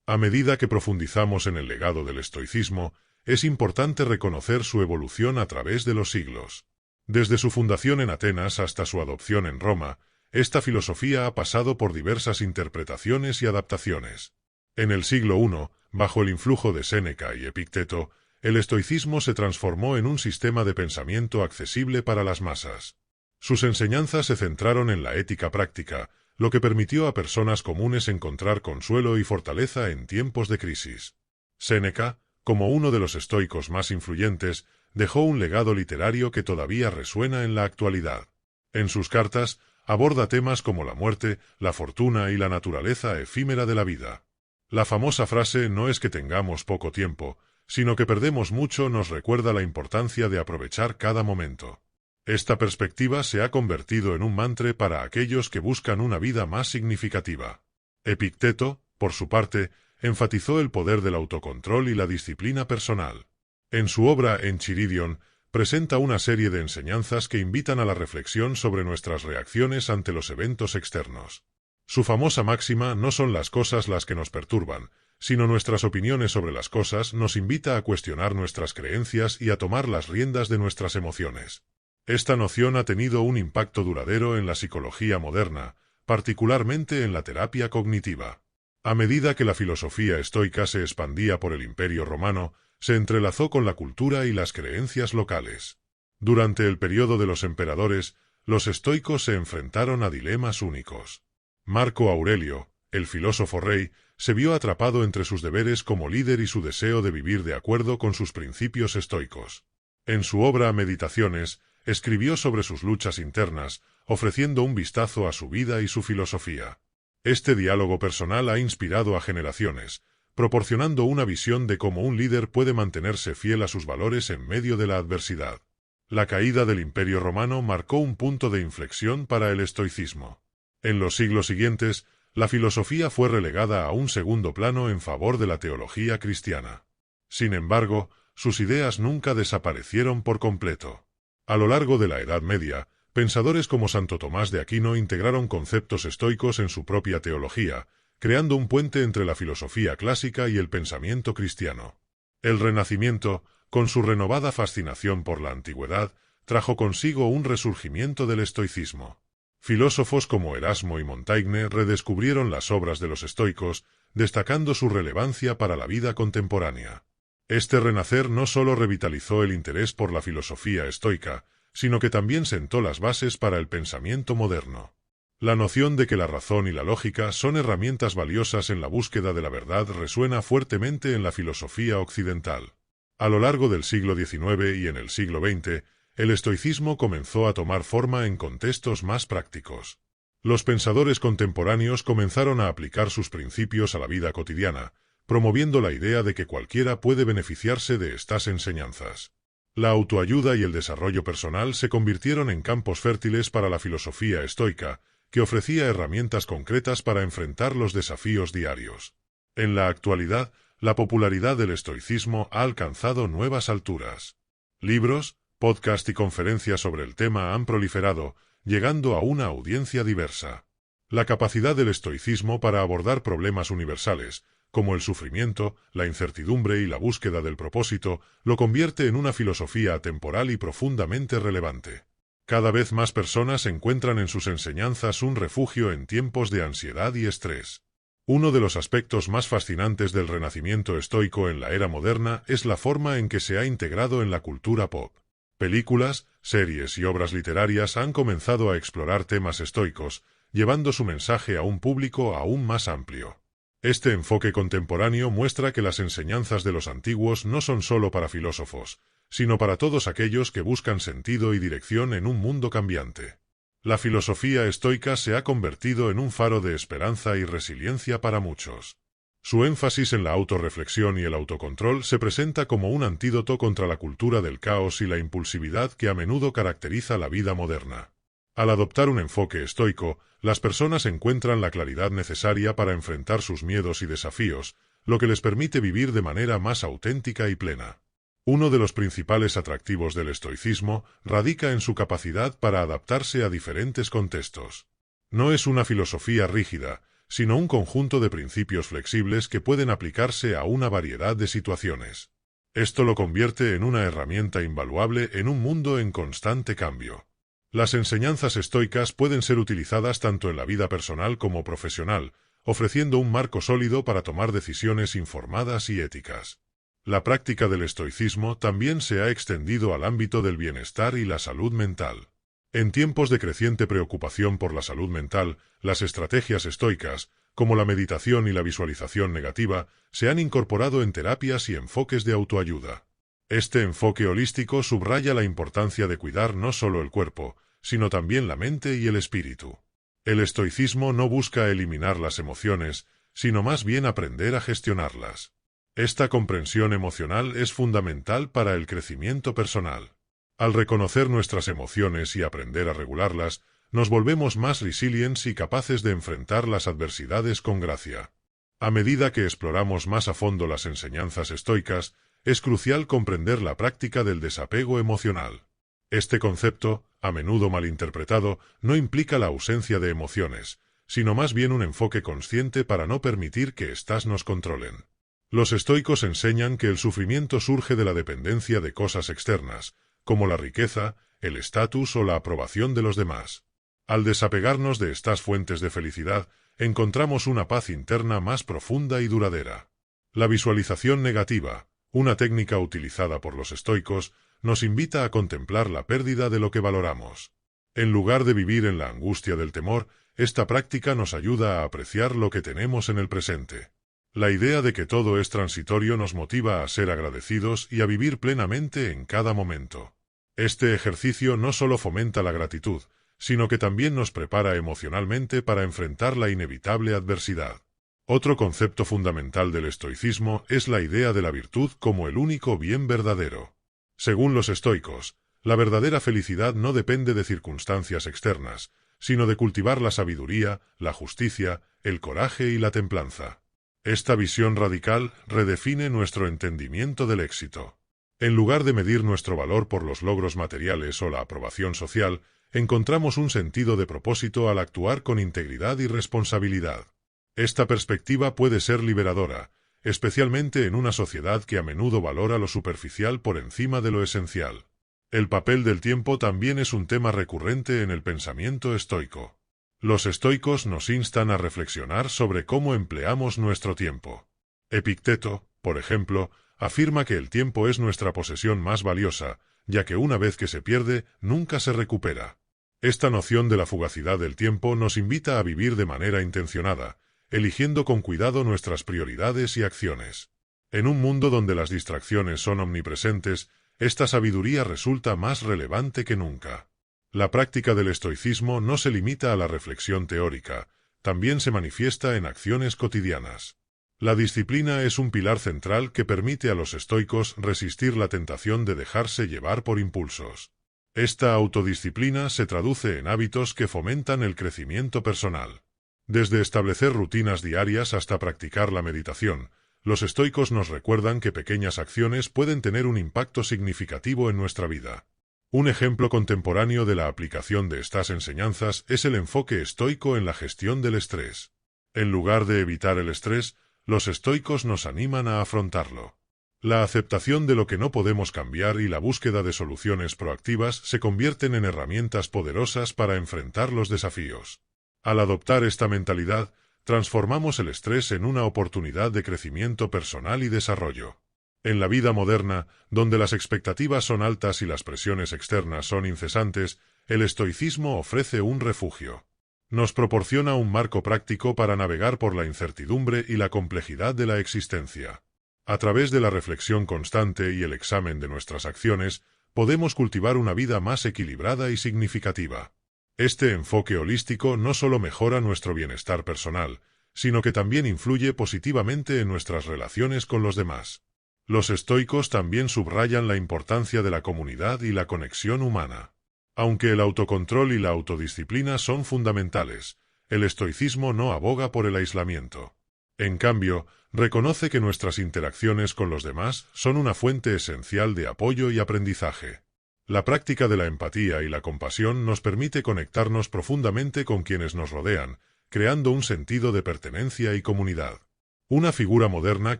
S1: A medida que profundizamos en el legado del estoicismo, es importante reconocer su evolución a través de los siglos. Desde su fundación en Atenas hasta su adopción en Roma, esta filosofía ha pasado por diversas interpretaciones y adaptaciones. En el siglo I, bajo el influjo de Séneca y Epicteto, el estoicismo se transformó en un sistema de pensamiento accesible para las masas. Sus enseñanzas se centraron en la ética práctica, lo que permitió a personas comunes encontrar consuelo y fortaleza en tiempos de crisis. Séneca, Como uno de los estoicos más influyentes, dejó un legado literario que todavía resuena en la actualidad. En sus cartas, aborda temas como la muerte, la fortuna y la naturaleza efímera de la vida. La famosa frase "no es que tengamos poco tiempo, sino que perdemos mucho" nos recuerda la importancia de aprovechar cada momento. Esta perspectiva se ha convertido en un mantra para aquellos que buscan una vida más significativa. Epicteto, por su parte, enfatizó el poder del autocontrol y la disciplina personal. En su obra Enchiridion, presenta una serie de enseñanzas que invitan a la reflexión sobre nuestras reacciones ante los eventos externos. Su famosa máxima "no son las cosas las que nos perturban, sino nuestras opiniones sobre las cosas" nos invita a cuestionar nuestras creencias y a tomar las riendas de nuestras emociones. Esta noción ha tenido un impacto duradero en la psicología moderna, particularmente en la terapia cognitiva. A medida que la filosofía estoica se expandía por el Imperio Romano, se entrelazó con la cultura y las creencias locales. Durante el periodo de los emperadores, los estoicos se enfrentaron a dilemas únicos. Marco Aurelio, el filósofo rey, se vio atrapado entre sus deberes como líder y su deseo de vivir de acuerdo con sus principios estoicos. En su obra Meditaciones, escribió sobre sus luchas internas, ofreciendo un vistazo a su vida y su filosofía. Este diálogo personal ha inspirado a generaciones, proporcionando una visión de cómo un líder puede mantenerse fiel a sus valores en medio de la adversidad. La caída del Imperio Romano marcó un punto de inflexión para el estoicismo. En los siglos siguientes, la filosofía fue relegada a un segundo plano en favor de la teología cristiana. Sin embargo, sus ideas nunca desaparecieron por completo. A lo largo de la Edad Media, pensadores como Santo Tomás de Aquino integraron conceptos estoicos en su propia teología, creando un puente entre la filosofía clásica y el pensamiento cristiano. El Renacimiento, con su renovada fascinación por la antigüedad, trajo consigo un resurgimiento del estoicismo. Filósofos como Erasmo y Montaigne redescubrieron las obras de los estoicos, destacando su relevancia para la vida contemporánea. Este renacer no solo revitalizó el interés por la filosofía estoica, sino que también sentó las bases para el pensamiento moderno. La noción de que la razón y la lógica son herramientas valiosas en la búsqueda de la verdad resuena fuertemente en la filosofía occidental. A lo largo del siglo XIX y en el siglo XX, el estoicismo comenzó a tomar forma en contextos más prácticos. Los pensadores contemporáneos comenzaron a aplicar sus principios a la vida cotidiana, promoviendo la idea de que cualquiera puede beneficiarse de estas enseñanzas. La autoayuda y el desarrollo personal se convirtieron en campos fértiles para la filosofía estoica, que ofrecía herramientas concretas para enfrentar los desafíos diarios. En la actualidad, la popularidad del estoicismo ha alcanzado nuevas alturas. Libros, podcasts y conferencias sobre el tema han proliferado, llegando a una audiencia diversa. La capacidad del estoicismo para abordar problemas universales, como el sufrimiento, la incertidumbre y la búsqueda del propósito, lo convierte en una filosofía atemporal y profundamente relevante. Cada vez más personas encuentran en sus enseñanzas un refugio en tiempos de ansiedad y estrés. Uno de los aspectos más fascinantes del renacimiento estoico en la era moderna es la forma en que se ha integrado en la cultura pop. Películas, series y obras literarias han comenzado a explorar temas estoicos, llevando su mensaje a un público aún más amplio. Este enfoque contemporáneo muestra que las enseñanzas de los antiguos no son solo para filósofos, sino para todos aquellos que buscan sentido y dirección en un mundo cambiante. La filosofía estoica se ha convertido en un faro de esperanza y resiliencia para muchos. Su énfasis en la autorreflexión y el autocontrol se presenta como un antídoto contra la cultura del caos y la impulsividad que a menudo caracteriza la vida moderna. Al adoptar un enfoque estoico, las personas encuentran la claridad necesaria para enfrentar sus miedos y desafíos, lo que les permite vivir de manera más auténtica y plena. Uno de los principales atractivos del estoicismo radica en su capacidad para adaptarse a diferentes contextos. No es una filosofía rígida, sino un conjunto de principios flexibles que pueden aplicarse a una variedad de situaciones. Esto lo convierte en una herramienta invaluable en un mundo en constante cambio. Las enseñanzas estoicas pueden ser utilizadas tanto en la vida personal como profesional, ofreciendo un marco sólido para tomar decisiones informadas y éticas. La práctica del estoicismo también se ha extendido al ámbito del bienestar y la salud mental. En tiempos de creciente preocupación por la salud mental, las estrategias estoicas, como la meditación y la visualización negativa, se han incorporado en terapias y enfoques de autoayuda. Este enfoque holístico subraya la importancia de cuidar no solo el cuerpo, sino también la mente y el espíritu. El estoicismo no busca eliminar las emociones, sino más bien aprender a gestionarlas. Esta comprensión emocional es fundamental para el crecimiento personal. Al reconocer nuestras emociones y aprender a regularlas, nos volvemos más resilientes y capaces de enfrentar las adversidades con gracia. A medida que exploramos más a fondo las enseñanzas estoicas, es crucial comprender la práctica del desapego emocional. Este concepto, a menudo malinterpretado, no implica la ausencia de emociones, sino más bien un enfoque consciente para no permitir que éstas nos controlen. Los estoicos enseñan que el sufrimiento surge de la dependencia de cosas externas, como la riqueza, el estatus o la aprobación de los demás. Al desapegarnos de estas fuentes de felicidad, encontramos una paz interna más profunda y duradera. La visualización negativa, una técnica utilizada por los estoicos, nos invita a contemplar la pérdida de lo que valoramos. En lugar de vivir en la angustia del temor, esta práctica nos ayuda a apreciar lo que tenemos en el presente. La idea de que todo es transitorio nos motiva a ser agradecidos y a vivir plenamente en cada momento. Este ejercicio no solo fomenta la gratitud, sino que también nos prepara emocionalmente para enfrentar la inevitable adversidad. Otro concepto fundamental del estoicismo es la idea de la virtud como el único bien verdadero. Según los estoicos, la verdadera felicidad no depende de circunstancias externas, sino de cultivar la sabiduría, la justicia, el coraje y la templanza. Esta visión radical redefine nuestro entendimiento del éxito. En lugar de medir nuestro valor por los logros materiales o la aprobación social, encontramos un sentido de propósito al actuar con integridad y responsabilidad. Esta perspectiva puede ser liberadora, especialmente en una sociedad que a menudo valora lo superficial por encima de lo esencial. El papel del tiempo también es un tema recurrente en el pensamiento estoico. Los estoicos nos instan a reflexionar sobre cómo empleamos nuestro tiempo. Epicteto, por ejemplo, afirma que el tiempo es nuestra posesión más valiosa, ya que una vez que se pierde, nunca se recupera. Esta noción de la fugacidad del tiempo nos invita a vivir de manera intencionada, eligiendo con cuidado nuestras prioridades y acciones. En un mundo donde las distracciones son omnipresentes, esta sabiduría resulta más relevante que nunca. La práctica del estoicismo no se limita a la reflexión teórica, también se manifiesta en acciones cotidianas. La disciplina es un pilar central que permite a los estoicos resistir la tentación de dejarse llevar por impulsos. Esta autodisciplina se traduce en hábitos que fomentan el crecimiento personal. Desde establecer rutinas diarias hasta practicar la meditación, los estoicos nos recuerdan que pequeñas acciones pueden tener un impacto significativo en nuestra vida. Un ejemplo contemporáneo de la aplicación de estas enseñanzas es el enfoque estoico en la gestión del estrés. En lugar de evitar el estrés, los estoicos nos animan a afrontarlo. La aceptación de lo que no podemos cambiar y la búsqueda de soluciones proactivas se convierten en herramientas poderosas para enfrentar los desafíos. Al adoptar esta mentalidad, transformamos el estrés en una oportunidad de crecimiento personal y desarrollo. En la vida moderna, donde las expectativas son altas y las presiones externas son incesantes, el estoicismo ofrece un refugio. Nos proporciona un marco práctico para navegar por la incertidumbre y la complejidad de la existencia. A través de la reflexión constante y el examen de nuestras acciones, podemos cultivar una vida más equilibrada y significativa. Este enfoque holístico no solo mejora nuestro bienestar personal, sino que también influye positivamente en nuestras relaciones con los demás. Los estoicos también subrayan la importancia de la comunidad y la conexión humana. Aunque el autocontrol y la autodisciplina son fundamentales, el estoicismo no aboga por el aislamiento. En cambio, reconoce que nuestras interacciones con los demás son una fuente esencial de apoyo y aprendizaje. La práctica de la empatía y la compasión nos permite conectarnos profundamente con quienes nos rodean, creando un sentido de pertenencia y comunidad. Una figura moderna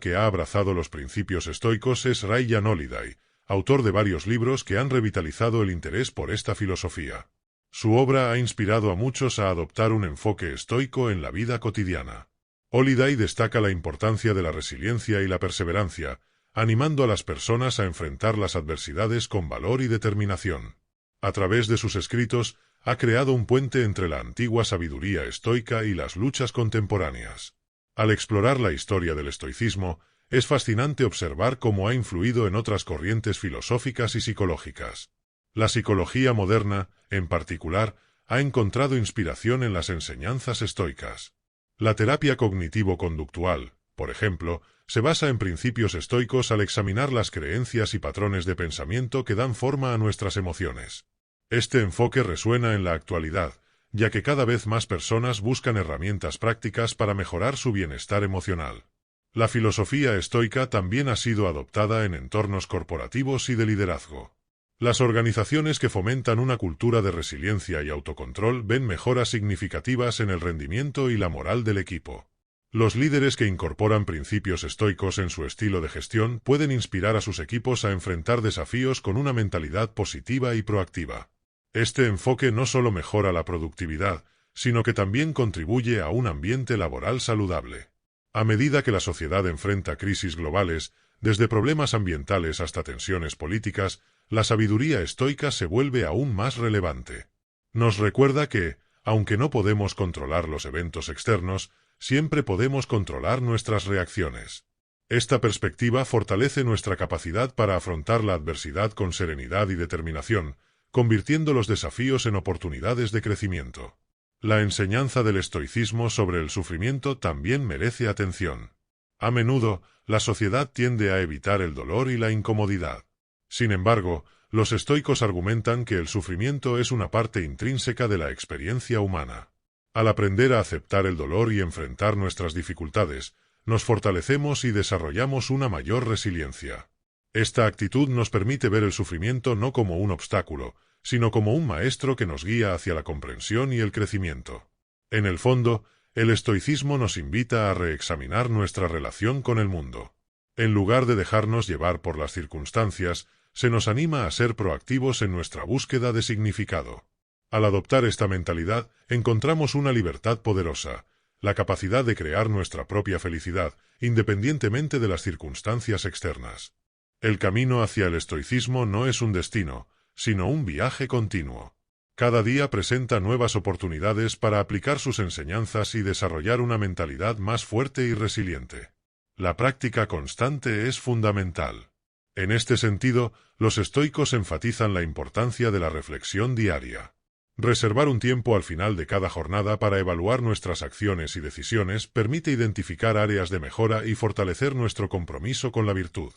S1: que ha abrazado los principios estoicos es Ryan Holiday, autor de varios libros que han revitalizado el interés por esta filosofía. Su obra ha inspirado a muchos a adoptar un enfoque estoico en la vida cotidiana. Holiday destaca la importancia de la resiliencia y la perseverancia, animando a las personas a enfrentar las adversidades con valor y determinación. A través de sus escritos, ha creado un puente entre la antigua sabiduría estoica y las luchas contemporáneas. Al explorar la historia del estoicismo, es fascinante observar cómo ha influido en otras corrientes filosóficas y psicológicas. La psicología moderna, en particular, ha encontrado inspiración en las enseñanzas estoicas. La terapia cognitivo-conductual, por ejemplo, se basa en principios estoicos al examinar las creencias y patrones de pensamiento que dan forma a nuestras emociones. Este enfoque resuena en la actualidad, ya que cada vez más personas buscan herramientas prácticas para mejorar su bienestar emocional. La filosofía estoica también ha sido adoptada en entornos corporativos y de liderazgo. Las organizaciones que fomentan una cultura de resiliencia y autocontrol ven mejoras significativas en el rendimiento y la moral del equipo. Los líderes que incorporan principios estoicos en su estilo de gestión pueden inspirar a sus equipos a enfrentar desafíos con una mentalidad positiva y proactiva. Este enfoque no solo mejora la productividad, sino que también contribuye a un ambiente laboral saludable. A medida que la sociedad enfrenta crisis globales, desde problemas ambientales hasta tensiones políticas, la sabiduría estoica se vuelve aún más relevante. Nos recuerda que, aunque no podemos controlar los eventos externos, siempre podemos controlar nuestras reacciones. Esta perspectiva fortalece nuestra capacidad para afrontar la adversidad con serenidad y determinación, convirtiendo los desafíos en oportunidades de crecimiento. La enseñanza del estoicismo sobre el sufrimiento también merece atención. A menudo, la sociedad tiende a evitar el dolor y la incomodidad. Sin embargo, los estoicos argumentan que el sufrimiento es una parte intrínseca de la experiencia humana. Al aprender a aceptar el dolor y enfrentar nuestras dificultades, nos fortalecemos y desarrollamos una mayor resiliencia. Esta actitud nos permite ver el sufrimiento no como un obstáculo, sino como un maestro que nos guía hacia la comprensión y el crecimiento. En el fondo, el estoicismo nos invita a reexaminar nuestra relación con el mundo. En lugar de dejarnos llevar por las circunstancias, se nos anima a ser proactivos en nuestra búsqueda de significado. Al adoptar esta mentalidad, encontramos una libertad poderosa, la capacidad de crear nuestra propia felicidad, independientemente de las circunstancias externas. El camino hacia el estoicismo no es un destino, sino un viaje continuo. Cada día presenta nuevas oportunidades para aplicar sus enseñanzas y desarrollar una mentalidad más fuerte y resiliente. La práctica constante es fundamental. En este sentido, los estoicos enfatizan la importancia de la reflexión diaria. Reservar un tiempo al final de cada jornada para evaluar nuestras acciones y decisiones permite identificar áreas de mejora y fortalecer nuestro compromiso con la virtud.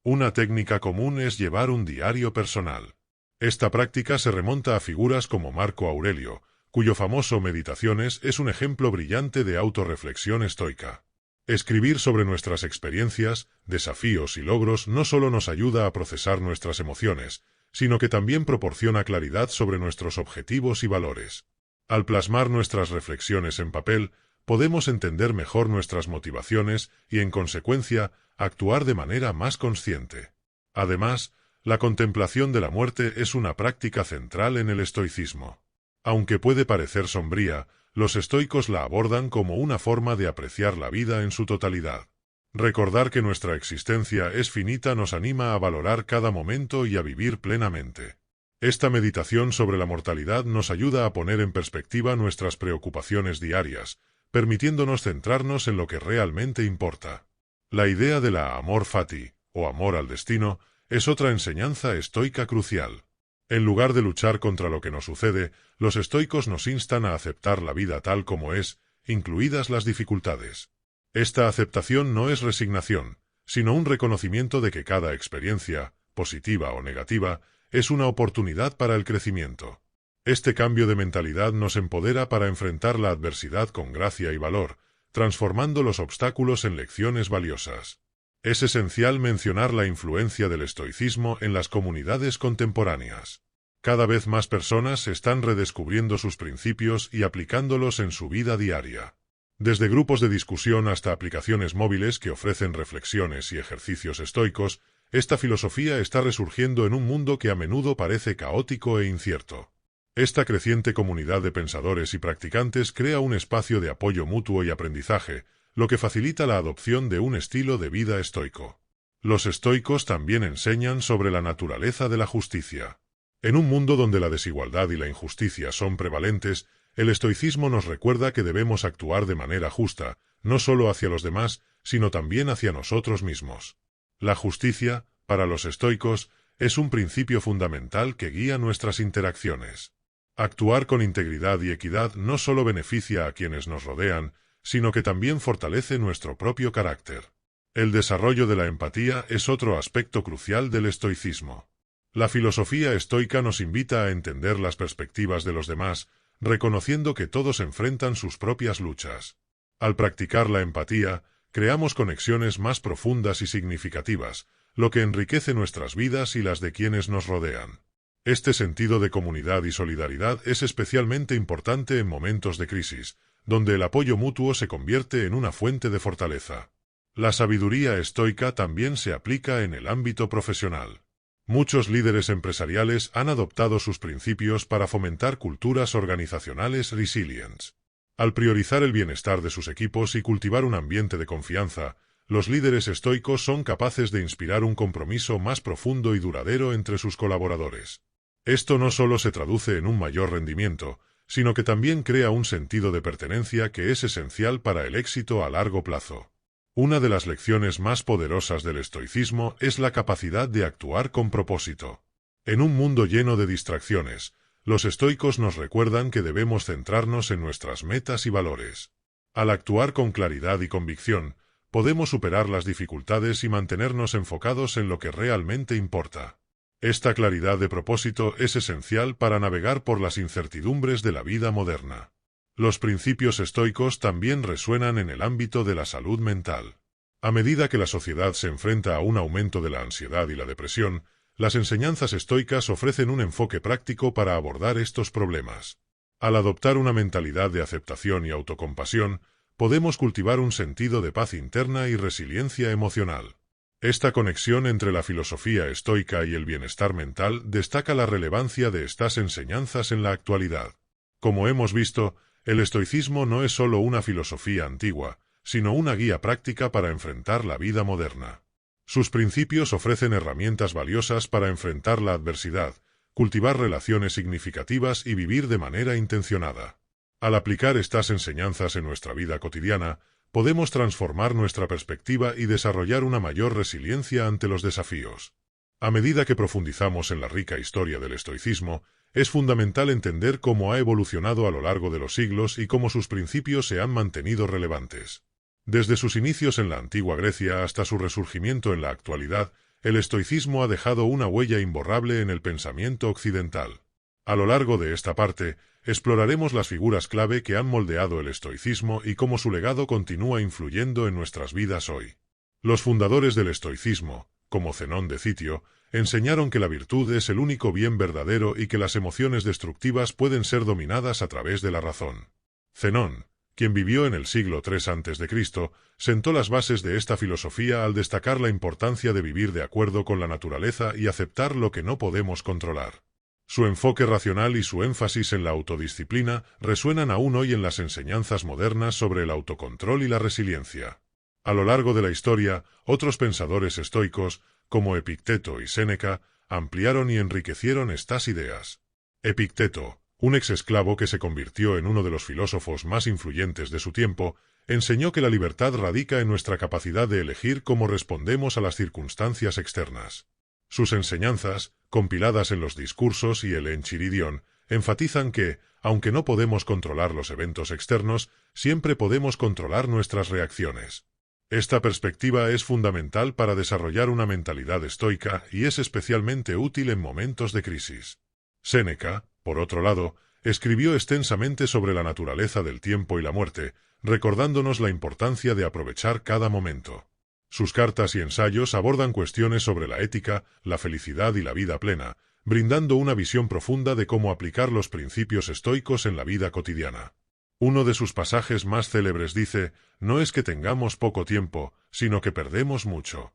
S1: Una técnica común es llevar un diario personal. Esta práctica se remonta a figuras como Marco Aurelio, cuyo famoso Meditaciones es un ejemplo brillante de autorreflexión estoica. Escribir sobre nuestras experiencias, desafíos y logros no solo nos ayuda a procesar nuestras emociones, sino que también proporciona claridad sobre nuestros objetivos y valores. Al plasmar nuestras reflexiones en papel, podemos entender mejor nuestras motivaciones y, en consecuencia, actuar de manera más consciente. Además, la contemplación de la muerte es una práctica central en el estoicismo. Aunque puede parecer sombría, los estoicos la abordan como una forma de apreciar la vida en su totalidad. Recordar que nuestra existencia es finita nos anima a valorar cada momento y a vivir plenamente. Esta meditación sobre la mortalidad nos ayuda a poner en perspectiva nuestras preocupaciones diarias, permitiéndonos centrarnos en lo que realmente importa. La idea de la amor fati, o amor al destino, es otra enseñanza estoica crucial. En lugar de luchar contra lo que nos sucede, los estoicos nos instan a aceptar la vida tal como es, incluidas las dificultades. Esta aceptación no es resignación, sino un reconocimiento de que cada experiencia, positiva o negativa, es una oportunidad para el crecimiento. Este cambio de mentalidad nos empodera para enfrentar la adversidad con gracia y valor, transformando los obstáculos en lecciones valiosas. Es esencial mencionar la influencia del estoicismo en las comunidades contemporáneas. Cada vez más personas están redescubriendo sus principios y aplicándolos en su vida diaria. Desde grupos de discusión hasta aplicaciones móviles que ofrecen reflexiones y ejercicios estoicos, esta filosofía está resurgiendo en un mundo que a menudo parece caótico e incierto. Esta creciente comunidad de pensadores y practicantes crea un espacio de apoyo mutuo y aprendizaje, lo que facilita la adopción de un estilo de vida estoico. Los estoicos también enseñan sobre la naturaleza de la justicia. En un mundo donde la desigualdad y la injusticia son prevalentes, el estoicismo nos recuerda que debemos actuar de manera justa, no solo hacia los demás, sino también hacia nosotros mismos. La justicia, para los estoicos, es un principio fundamental que guía nuestras interacciones. Actuar con integridad y equidad no solo beneficia a quienes nos rodean, sino que también fortalece nuestro propio carácter. El desarrollo de la empatía es otro aspecto crucial del estoicismo. La filosofía estoica nos invita a entender las perspectivas de los demás, reconociendo que todos enfrentan sus propias luchas. Al practicar la empatía, creamos conexiones más profundas y significativas, lo que enriquece nuestras vidas y las de quienes nos rodean. Este sentido de comunidad y solidaridad es especialmente importante en momentos de crisis, donde el apoyo mutuo se convierte en una fuente de fortaleza. La sabiduría estoica también se aplica en el ámbito profesional. Muchos líderes empresariales han adoptado sus principios para fomentar culturas organizacionales resilientes. Al priorizar el bienestar de sus equipos y cultivar un ambiente de confianza, los líderes estoicos son capaces de inspirar un compromiso más profundo y duradero entre sus colaboradores. Esto no solo se traduce en un mayor rendimiento, sino que también crea un sentido de pertenencia que es esencial para el éxito a largo plazo. Una de las lecciones más poderosas del estoicismo es la capacidad de actuar con propósito. En un mundo lleno de distracciones, los estoicos nos recuerdan que debemos centrarnos en nuestras metas y valores. Al actuar con claridad y convicción, podemos superar las dificultades y mantenernos enfocados en lo que realmente importa. Esta claridad de propósito es esencial para navegar por las incertidumbres de la vida moderna. Los principios estoicos también resuenan en el ámbito de la salud mental. A medida que la sociedad se enfrenta a un aumento de la ansiedad y la depresión, las enseñanzas estoicas ofrecen un enfoque práctico para abordar estos problemas. Al adoptar una mentalidad de aceptación y autocompasión, podemos cultivar un sentido de paz interna y resiliencia emocional. Esta conexión entre la filosofía estoica y el bienestar mental destaca la relevancia de estas enseñanzas en la actualidad. Como hemos visto, el estoicismo no es solo una filosofía antigua, sino una guía práctica para enfrentar la vida moderna. Sus principios ofrecen herramientas valiosas para enfrentar la adversidad, cultivar relaciones significativas y vivir de manera intencionada. Al aplicar estas enseñanzas en nuestra vida cotidiana, podemos transformar nuestra perspectiva y desarrollar una mayor resiliencia ante los desafíos. A medida que profundizamos en la rica historia del estoicismo, es fundamental entender cómo ha evolucionado a lo largo de los siglos y cómo sus principios se han mantenido relevantes. Desde sus inicios en la antigua Grecia hasta su resurgimiento en la actualidad, el estoicismo ha dejado una huella imborrable en el pensamiento occidental. A lo largo de esta parte, exploraremos las figuras clave que han moldeado el estoicismo y cómo su legado continúa influyendo en nuestras vidas hoy. Los fundadores del estoicismo, como Zenón de Citio, enseñaron que la virtud es el único bien verdadero y que las emociones destructivas pueden ser dominadas a través de la razón. Zenón, quien vivió en el siglo III a.C., sentó las bases de esta filosofía al destacar la importancia de vivir de acuerdo con la naturaleza y aceptar lo que no podemos controlar. Su enfoque racional y su énfasis en la autodisciplina resuenan aún hoy en las enseñanzas modernas sobre el autocontrol y la resiliencia. A lo largo de la historia, otros pensadores estoicos, como Epicteto y Séneca, ampliaron y enriquecieron estas ideas. Epicteto, un exesclavo que se convirtió en uno de los filósofos más influyentes de su tiempo, enseñó que la libertad radica en nuestra capacidad de elegir cómo respondemos a las circunstancias externas. Sus enseñanzas, compiladas en los discursos y el Enchiridion, enfatizan que, aunque no podemos controlar los eventos externos, siempre podemos controlar nuestras reacciones. Esta perspectiva es fundamental para desarrollar una mentalidad estoica y es especialmente útil en momentos de crisis. Séneca, por otro lado, escribió extensamente sobre la naturaleza del tiempo y la muerte, recordándonos la importancia de aprovechar cada momento. Sus cartas y ensayos abordan cuestiones sobre la ética, la felicidad y la vida plena, brindando una visión profunda de cómo aplicar los principios estoicos en la vida cotidiana. Uno de sus pasajes más célebres dice: «No es que tengamos poco tiempo, sino que perdemos mucho».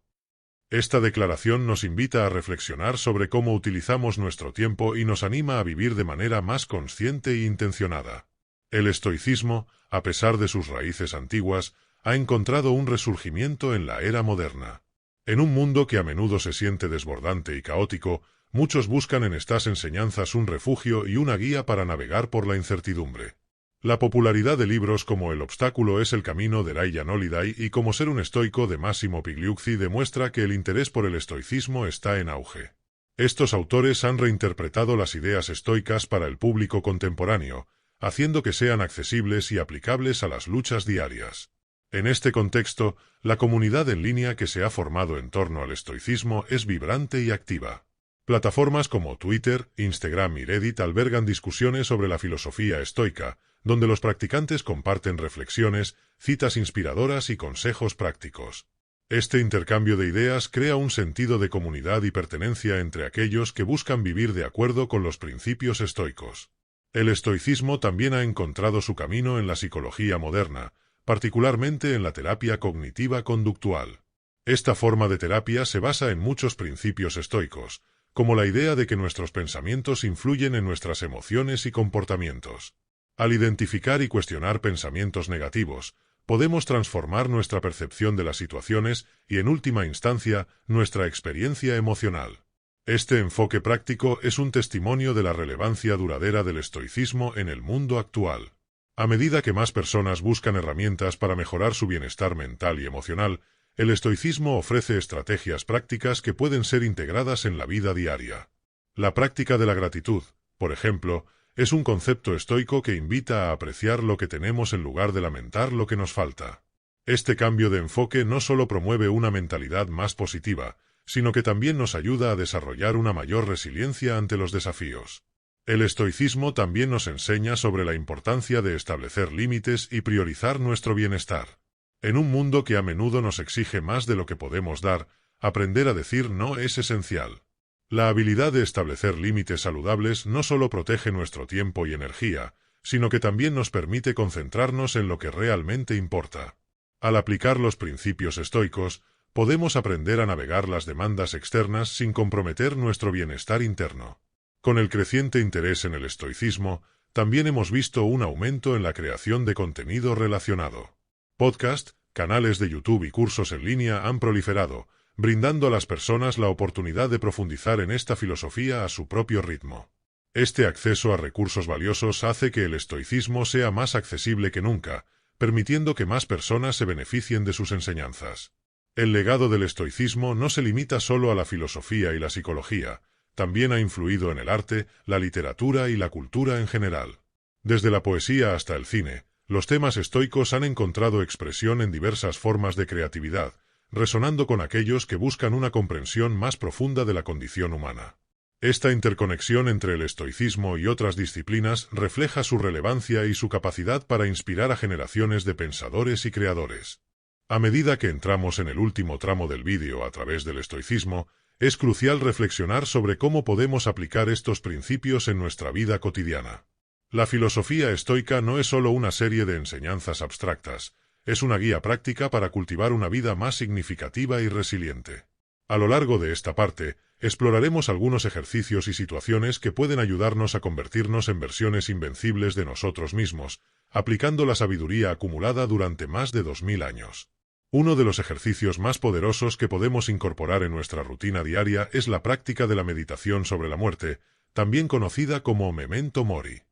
S1: Esta declaración nos invita a reflexionar sobre cómo utilizamos nuestro tiempo y nos anima a vivir de manera más consciente e intencionada. El estoicismo, a pesar de sus raíces antiguas, ha encontrado un resurgimiento en la era moderna. En un mundo que a menudo se siente desbordante y caótico, Muchos buscan en estas enseñanzas un refugio y una guía para navegar por la incertidumbre. La popularidad de libros como El obstáculo es el camino de Ryan Holiday y Cómo ser un estoico de Massimo Pigliucci demuestra que el interés por el estoicismo está en auge. Estos autores han reinterpretado las ideas estoicas para el público contemporáneo, haciendo que sean accesibles y aplicables a las luchas diarias. En este contexto, la comunidad en línea que se ha formado en torno al estoicismo es vibrante y activa. Plataformas como Twitter, Instagram y Reddit albergan discusiones sobre la filosofía estoica, donde los practicantes comparten reflexiones, citas inspiradoras y consejos prácticos. Este intercambio de ideas crea un sentido de comunidad y pertenencia entre aquellos que buscan vivir de acuerdo con los principios estoicos. El estoicismo también ha encontrado su camino en la psicología moderna, particularmente en la terapia cognitiva conductual. Esta forma de terapia se basa en muchos principios estoicos, como la idea de que nuestros pensamientos influyen en nuestras emociones y comportamientos. Al identificar y cuestionar pensamientos negativos, podemos transformar nuestra percepción de las situaciones y, en última instancia, nuestra experiencia emocional. Este enfoque práctico es un testimonio de la relevancia duradera del estoicismo en el mundo actual. A medida que más personas buscan herramientas para mejorar su bienestar mental y emocional, el estoicismo ofrece estrategias prácticas que pueden ser integradas en la vida diaria. La práctica de la gratitud, por ejemplo, es un concepto estoico que invita a apreciar lo que tenemos en lugar de lamentar lo que nos falta. Este cambio de enfoque no solo promueve una mentalidad más positiva, sino que también nos ayuda a desarrollar una mayor resiliencia ante los desafíos. El estoicismo también nos enseña sobre la importancia de establecer límites y priorizar nuestro bienestar. En un mundo que a menudo nos exige más de lo que podemos dar, aprender a decir no es esencial. La habilidad de establecer límites saludables no solo protege nuestro tiempo y energía, sino que también nos permite concentrarnos en lo que realmente importa. Al aplicar los principios estoicos, podemos aprender a navegar las demandas externas sin comprometer nuestro bienestar interno. Con el creciente interés en el estoicismo, también hemos visto un aumento en la creación de contenido relacionado. Podcasts, canales de YouTube y cursos en línea han proliferado, brindando a las personas la oportunidad de profundizar en esta filosofía a su propio ritmo. Este acceso a recursos valiosos hace que el estoicismo sea más accesible que nunca, permitiendo que más personas se beneficien de sus enseñanzas. El legado del estoicismo no se limita solo a la filosofía y la psicología, también ha influido en el arte, la literatura y la cultura en general. Desde la poesía hasta el cine, los temas estoicos han encontrado expresión en diversas formas de creatividad, resonando con aquellos que buscan una comprensión más profunda de la condición humana. Esta interconexión entre el estoicismo y otras disciplinas refleja su relevancia y su capacidad para inspirar a generaciones de pensadores y creadores. A medida que entramos en el último tramo del vídeo a través del estoicismo, es crucial reflexionar sobre cómo podemos aplicar estos principios en nuestra vida cotidiana. La filosofía estoica no es solo una serie de enseñanzas abstractas, es una guía práctica para cultivar una vida más significativa y resiliente. A lo largo de esta parte, exploraremos algunos ejercicios y situaciones que pueden ayudarnos a convertirnos en versiones invencibles de nosotros mismos, aplicando la sabiduría acumulada durante más de 2000 años. Uno de los ejercicios más poderosos que podemos incorporar en nuestra rutina diaria es la práctica de la meditación sobre la muerte, también conocida como memento mori.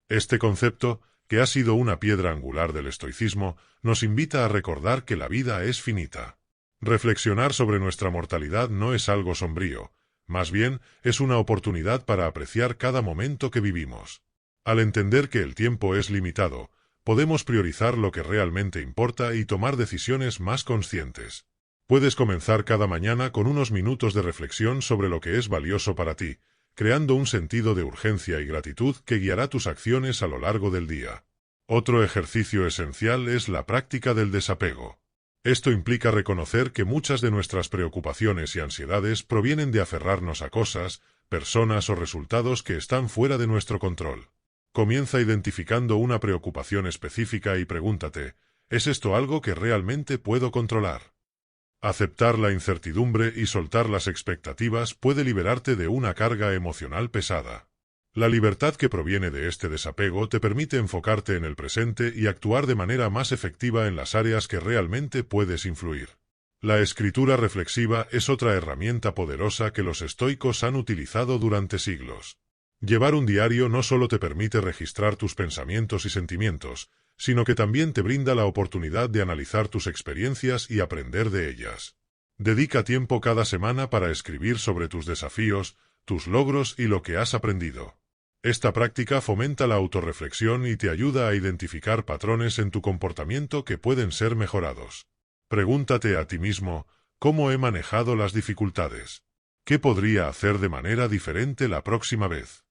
S1: Este concepto, que ha sido una piedra angular del estoicismo, nos invita a recordar que la vida es finita. Reflexionar sobre nuestra mortalidad no es algo sombrío, más bien es una oportunidad para apreciar cada momento que vivimos. Al entender que el tiempo es limitado, podemos priorizar lo que realmente importa y tomar decisiones más conscientes. Puedes comenzar cada mañana con unos minutos de reflexión sobre lo que es valioso para ti, creando un sentido de urgencia y gratitud que guiará tus acciones a lo largo del día. Otro ejercicio esencial es la práctica del desapego. Esto implica reconocer que muchas de nuestras preocupaciones y ansiedades provienen de aferrarnos a cosas, personas o resultados que están fuera de nuestro control. Comienza identificando una preocupación específica y pregúntate, ¿es esto algo que realmente puedo controlar? Aceptar la incertidumbre y soltar las expectativas puede liberarte de una carga emocional pesada. La libertad que proviene de este desapego te permite enfocarte en el presente y actuar de manera más efectiva en las áreas que realmente puedes influir. La escritura reflexiva es otra herramienta poderosa que los estoicos han utilizado durante siglos. Llevar un diario no solo te permite registrar tus pensamientos y sentimientos, sino que también te brinda la oportunidad de analizar tus experiencias y aprender de ellas. Dedica tiempo cada semana para escribir sobre tus desafíos, tus logros y lo que has aprendido. Esta práctica fomenta la autorreflexión y te ayuda a identificar patrones en tu comportamiento que pueden ser mejorados. Pregúntate a ti mismo, ¿cómo he manejado las dificultades? ¿Qué podría hacer de manera diferente la próxima vez?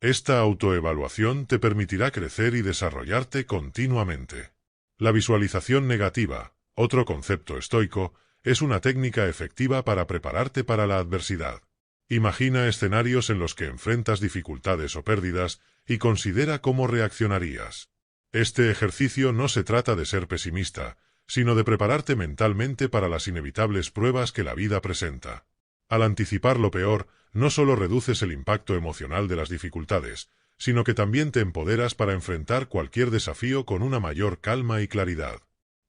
S1: Esta autoevaluación te permitirá crecer y desarrollarte continuamente. La visualización negativa, otro concepto estoico, es una técnica efectiva para prepararte para la adversidad. Imagina escenarios en los que enfrentas dificultades o pérdidas y considera cómo reaccionarías. Este ejercicio no se trata de ser pesimista, sino de prepararte mentalmente para las inevitables pruebas que la vida presenta. Al anticipar lo peor, no solo reduces el impacto emocional de las dificultades, sino que también te empoderas para enfrentar cualquier desafío con una mayor calma y claridad.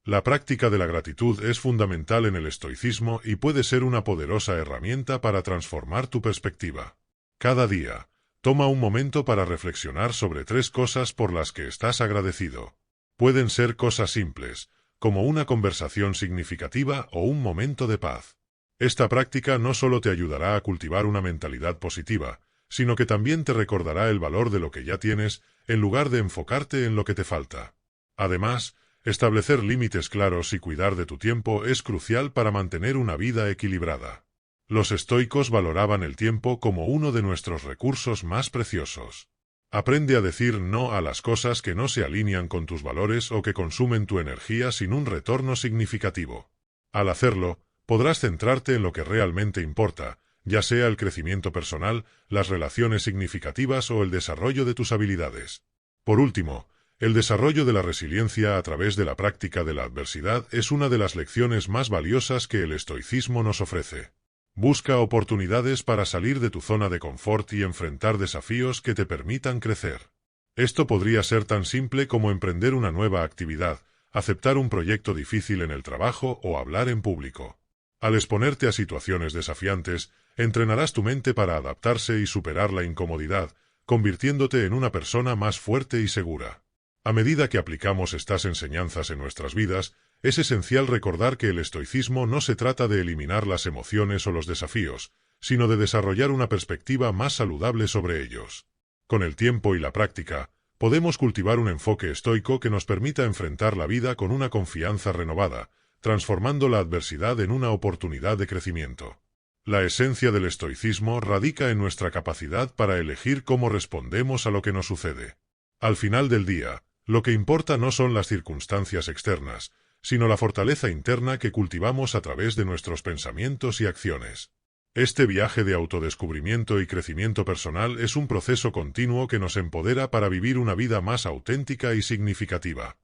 S1: La práctica de la gratitud es fundamental en el estoicismo y puede ser una poderosa herramienta para transformar tu perspectiva. Cada día, toma un momento para reflexionar sobre 3 cosas por las que estás agradecido. Pueden ser cosas simples, como una conversación significativa o un momento de paz. Esta práctica no solo te ayudará a cultivar una mentalidad positiva, sino que también te recordará el valor de lo que ya tienes, en lugar de enfocarte en lo que te falta. Además, establecer límites claros y cuidar de tu tiempo es crucial para mantener una vida equilibrada. Los estoicos valoraban el tiempo como uno de nuestros recursos más preciosos. Aprende a decir no a las cosas que no se alinean con tus valores o que consumen tu energía sin un retorno significativo. Al hacerlo, podrás centrarte en lo que realmente importa, ya sea el crecimiento personal, las relaciones significativas o el desarrollo de tus habilidades. Por último, el desarrollo de la resiliencia a través de la práctica de la adversidad es una de las lecciones más valiosas que el estoicismo nos ofrece. Busca oportunidades para salir de tu zona de confort y enfrentar desafíos que te permitan crecer. Esto podría ser tan simple como emprender una nueva actividad, aceptar un proyecto difícil en el trabajo o hablar en público. Al exponerte a situaciones desafiantes, entrenarás tu mente para adaptarse y superar la incomodidad, convirtiéndote en una persona más fuerte y segura. A medida que aplicamos estas enseñanzas en nuestras vidas, es esencial recordar que el estoicismo no se trata de eliminar las emociones o los desafíos, sino de desarrollar una perspectiva más saludable sobre ellos. Con el tiempo y la práctica, podemos cultivar un enfoque estoico que nos permita enfrentar la vida con una confianza renovada, transformando la adversidad en una oportunidad de crecimiento. La esencia del estoicismo radica en nuestra capacidad para elegir cómo respondemos a lo que nos sucede. Al final del día, lo que importa no son las circunstancias externas, sino la fortaleza interna que cultivamos a través de nuestros pensamientos y acciones. Este viaje de autodescubrimiento y crecimiento personal es un proceso continuo que nos empodera para vivir una vida más auténtica y significativa.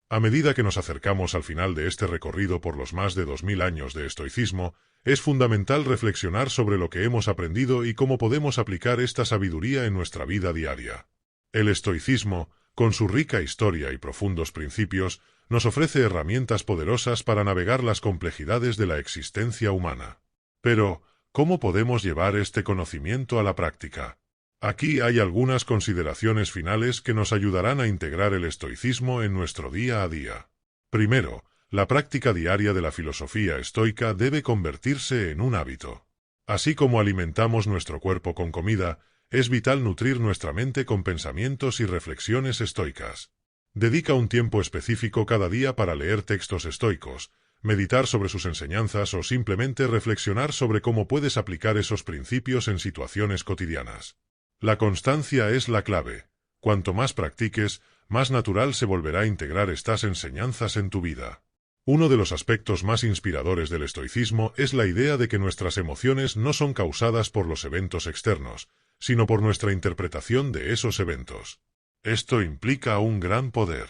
S1: A medida que nos acercamos al final de este recorrido por los más de 2000 años de estoicismo, es fundamental reflexionar sobre lo que hemos aprendido y cómo podemos aplicar esta sabiduría en nuestra vida diaria. El estoicismo, con su rica historia y profundos principios, nos ofrece herramientas poderosas para navegar las complejidades de la existencia humana. Pero, ¿cómo podemos llevar este conocimiento a la práctica? Aquí hay algunas consideraciones finales que nos ayudarán a integrar el estoicismo en nuestro día a día. Primero, la práctica diaria de la filosofía estoica debe convertirse en un hábito. Así como alimentamos nuestro cuerpo con comida, es vital nutrir nuestra mente con pensamientos y reflexiones estoicas. Dedica un tiempo específico cada día para leer textos estoicos, meditar sobre sus enseñanzas o simplemente reflexionar sobre cómo puedes aplicar esos principios en situaciones cotidianas. La constancia es la clave. Cuanto más practiques, más natural se volverá a integrar estas enseñanzas en tu vida. Uno de los aspectos más inspiradores del estoicismo es la idea de que nuestras emociones no son causadas por los eventos externos, sino por nuestra interpretación de esos eventos. Esto implica un gran poder.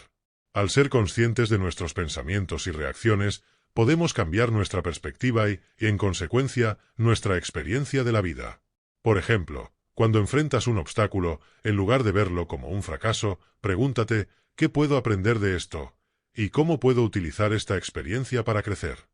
S1: Al ser conscientes de nuestros pensamientos y reacciones, podemos cambiar nuestra perspectiva y, en consecuencia, nuestra experiencia de la vida. Por ejemplo, cuando enfrentas un obstáculo, en lugar de verlo como un fracaso, pregúntate, ¿qué puedo aprender de esto? ¿Y cómo puedo utilizar esta experiencia para crecer?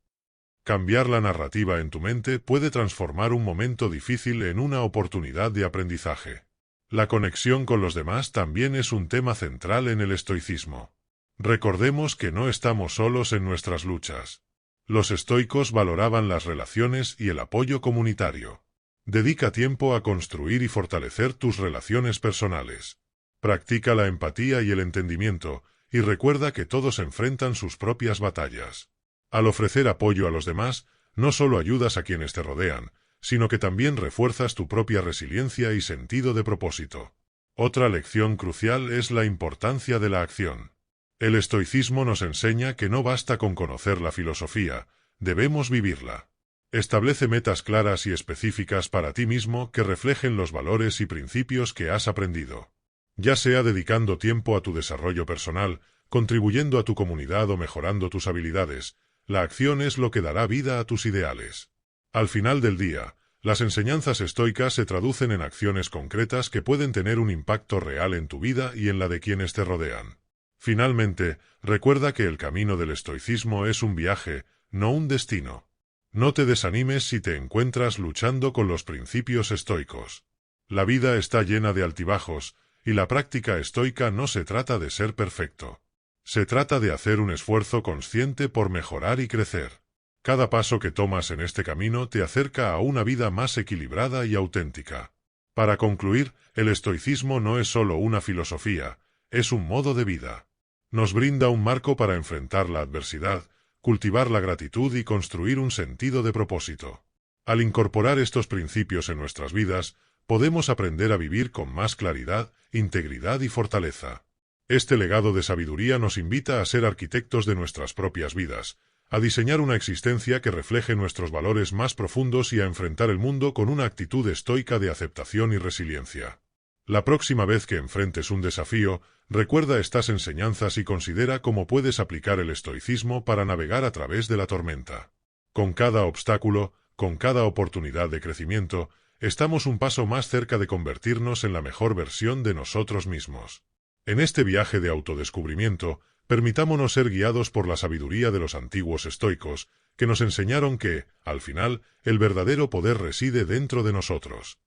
S1: Cambiar la narrativa en tu mente puede transformar un momento difícil en una oportunidad de aprendizaje. La conexión con los demás también es un tema central en el estoicismo. Recordemos que no estamos solos en nuestras luchas. Los estoicos valoraban las relaciones y el apoyo comunitario. Dedica tiempo a construir y fortalecer tus relaciones personales. Practica la empatía y el entendimiento, y recuerda que todos enfrentan sus propias batallas. Al ofrecer apoyo a los demás, no solo ayudas a quienes te rodean, sino que también refuerzas tu propia resiliencia y sentido de propósito. Otra lección crucial es la importancia de la acción. El estoicismo nos enseña que no basta con conocer la filosofía, debemos vivirla. Establece metas claras y específicas para ti mismo que reflejen los valores y principios que has aprendido. Ya sea dedicando tiempo a tu desarrollo personal, contribuyendo a tu comunidad o mejorando tus habilidades, la acción es lo que dará vida a tus ideales. Al final del día, las enseñanzas estoicas se traducen en acciones concretas que pueden tener un impacto real en tu vida y en la de quienes te rodean. Finalmente, recuerda que el camino del estoicismo es un viaje, no un destino. No te desanimes si te encuentras luchando con los principios estoicos. La vida está llena de altibajos, y la práctica estoica no se trata de ser perfecto. Se trata de hacer un esfuerzo consciente por mejorar y crecer. Cada paso que tomas en este camino te acerca a una vida más equilibrada y auténtica. Para concluir, el estoicismo no es solo una filosofía, es un modo de vida. Nos brinda un marco para enfrentar la adversidad, cultivar la gratitud y construir un sentido de propósito. Al incorporar estos principios en nuestras vidas, podemos aprender a vivir con más claridad, integridad y fortaleza. Este legado de sabiduría nos invita a ser arquitectos de nuestras propias vidas, a diseñar una existencia que refleje nuestros valores más profundos y a enfrentar el mundo con una actitud estoica de aceptación y resiliencia. La próxima vez que enfrentes un desafío, recuerda estas enseñanzas y considera cómo puedes aplicar el estoicismo para navegar a través de la tormenta. Con cada obstáculo, con cada oportunidad de crecimiento, estamos un paso más cerca de convertirnos en la mejor versión de nosotros mismos. En este viaje de autodescubrimiento, permitámonos ser guiados por la sabiduría de los antiguos estoicos, que nos enseñaron que, al final, el verdadero poder reside dentro de nosotros.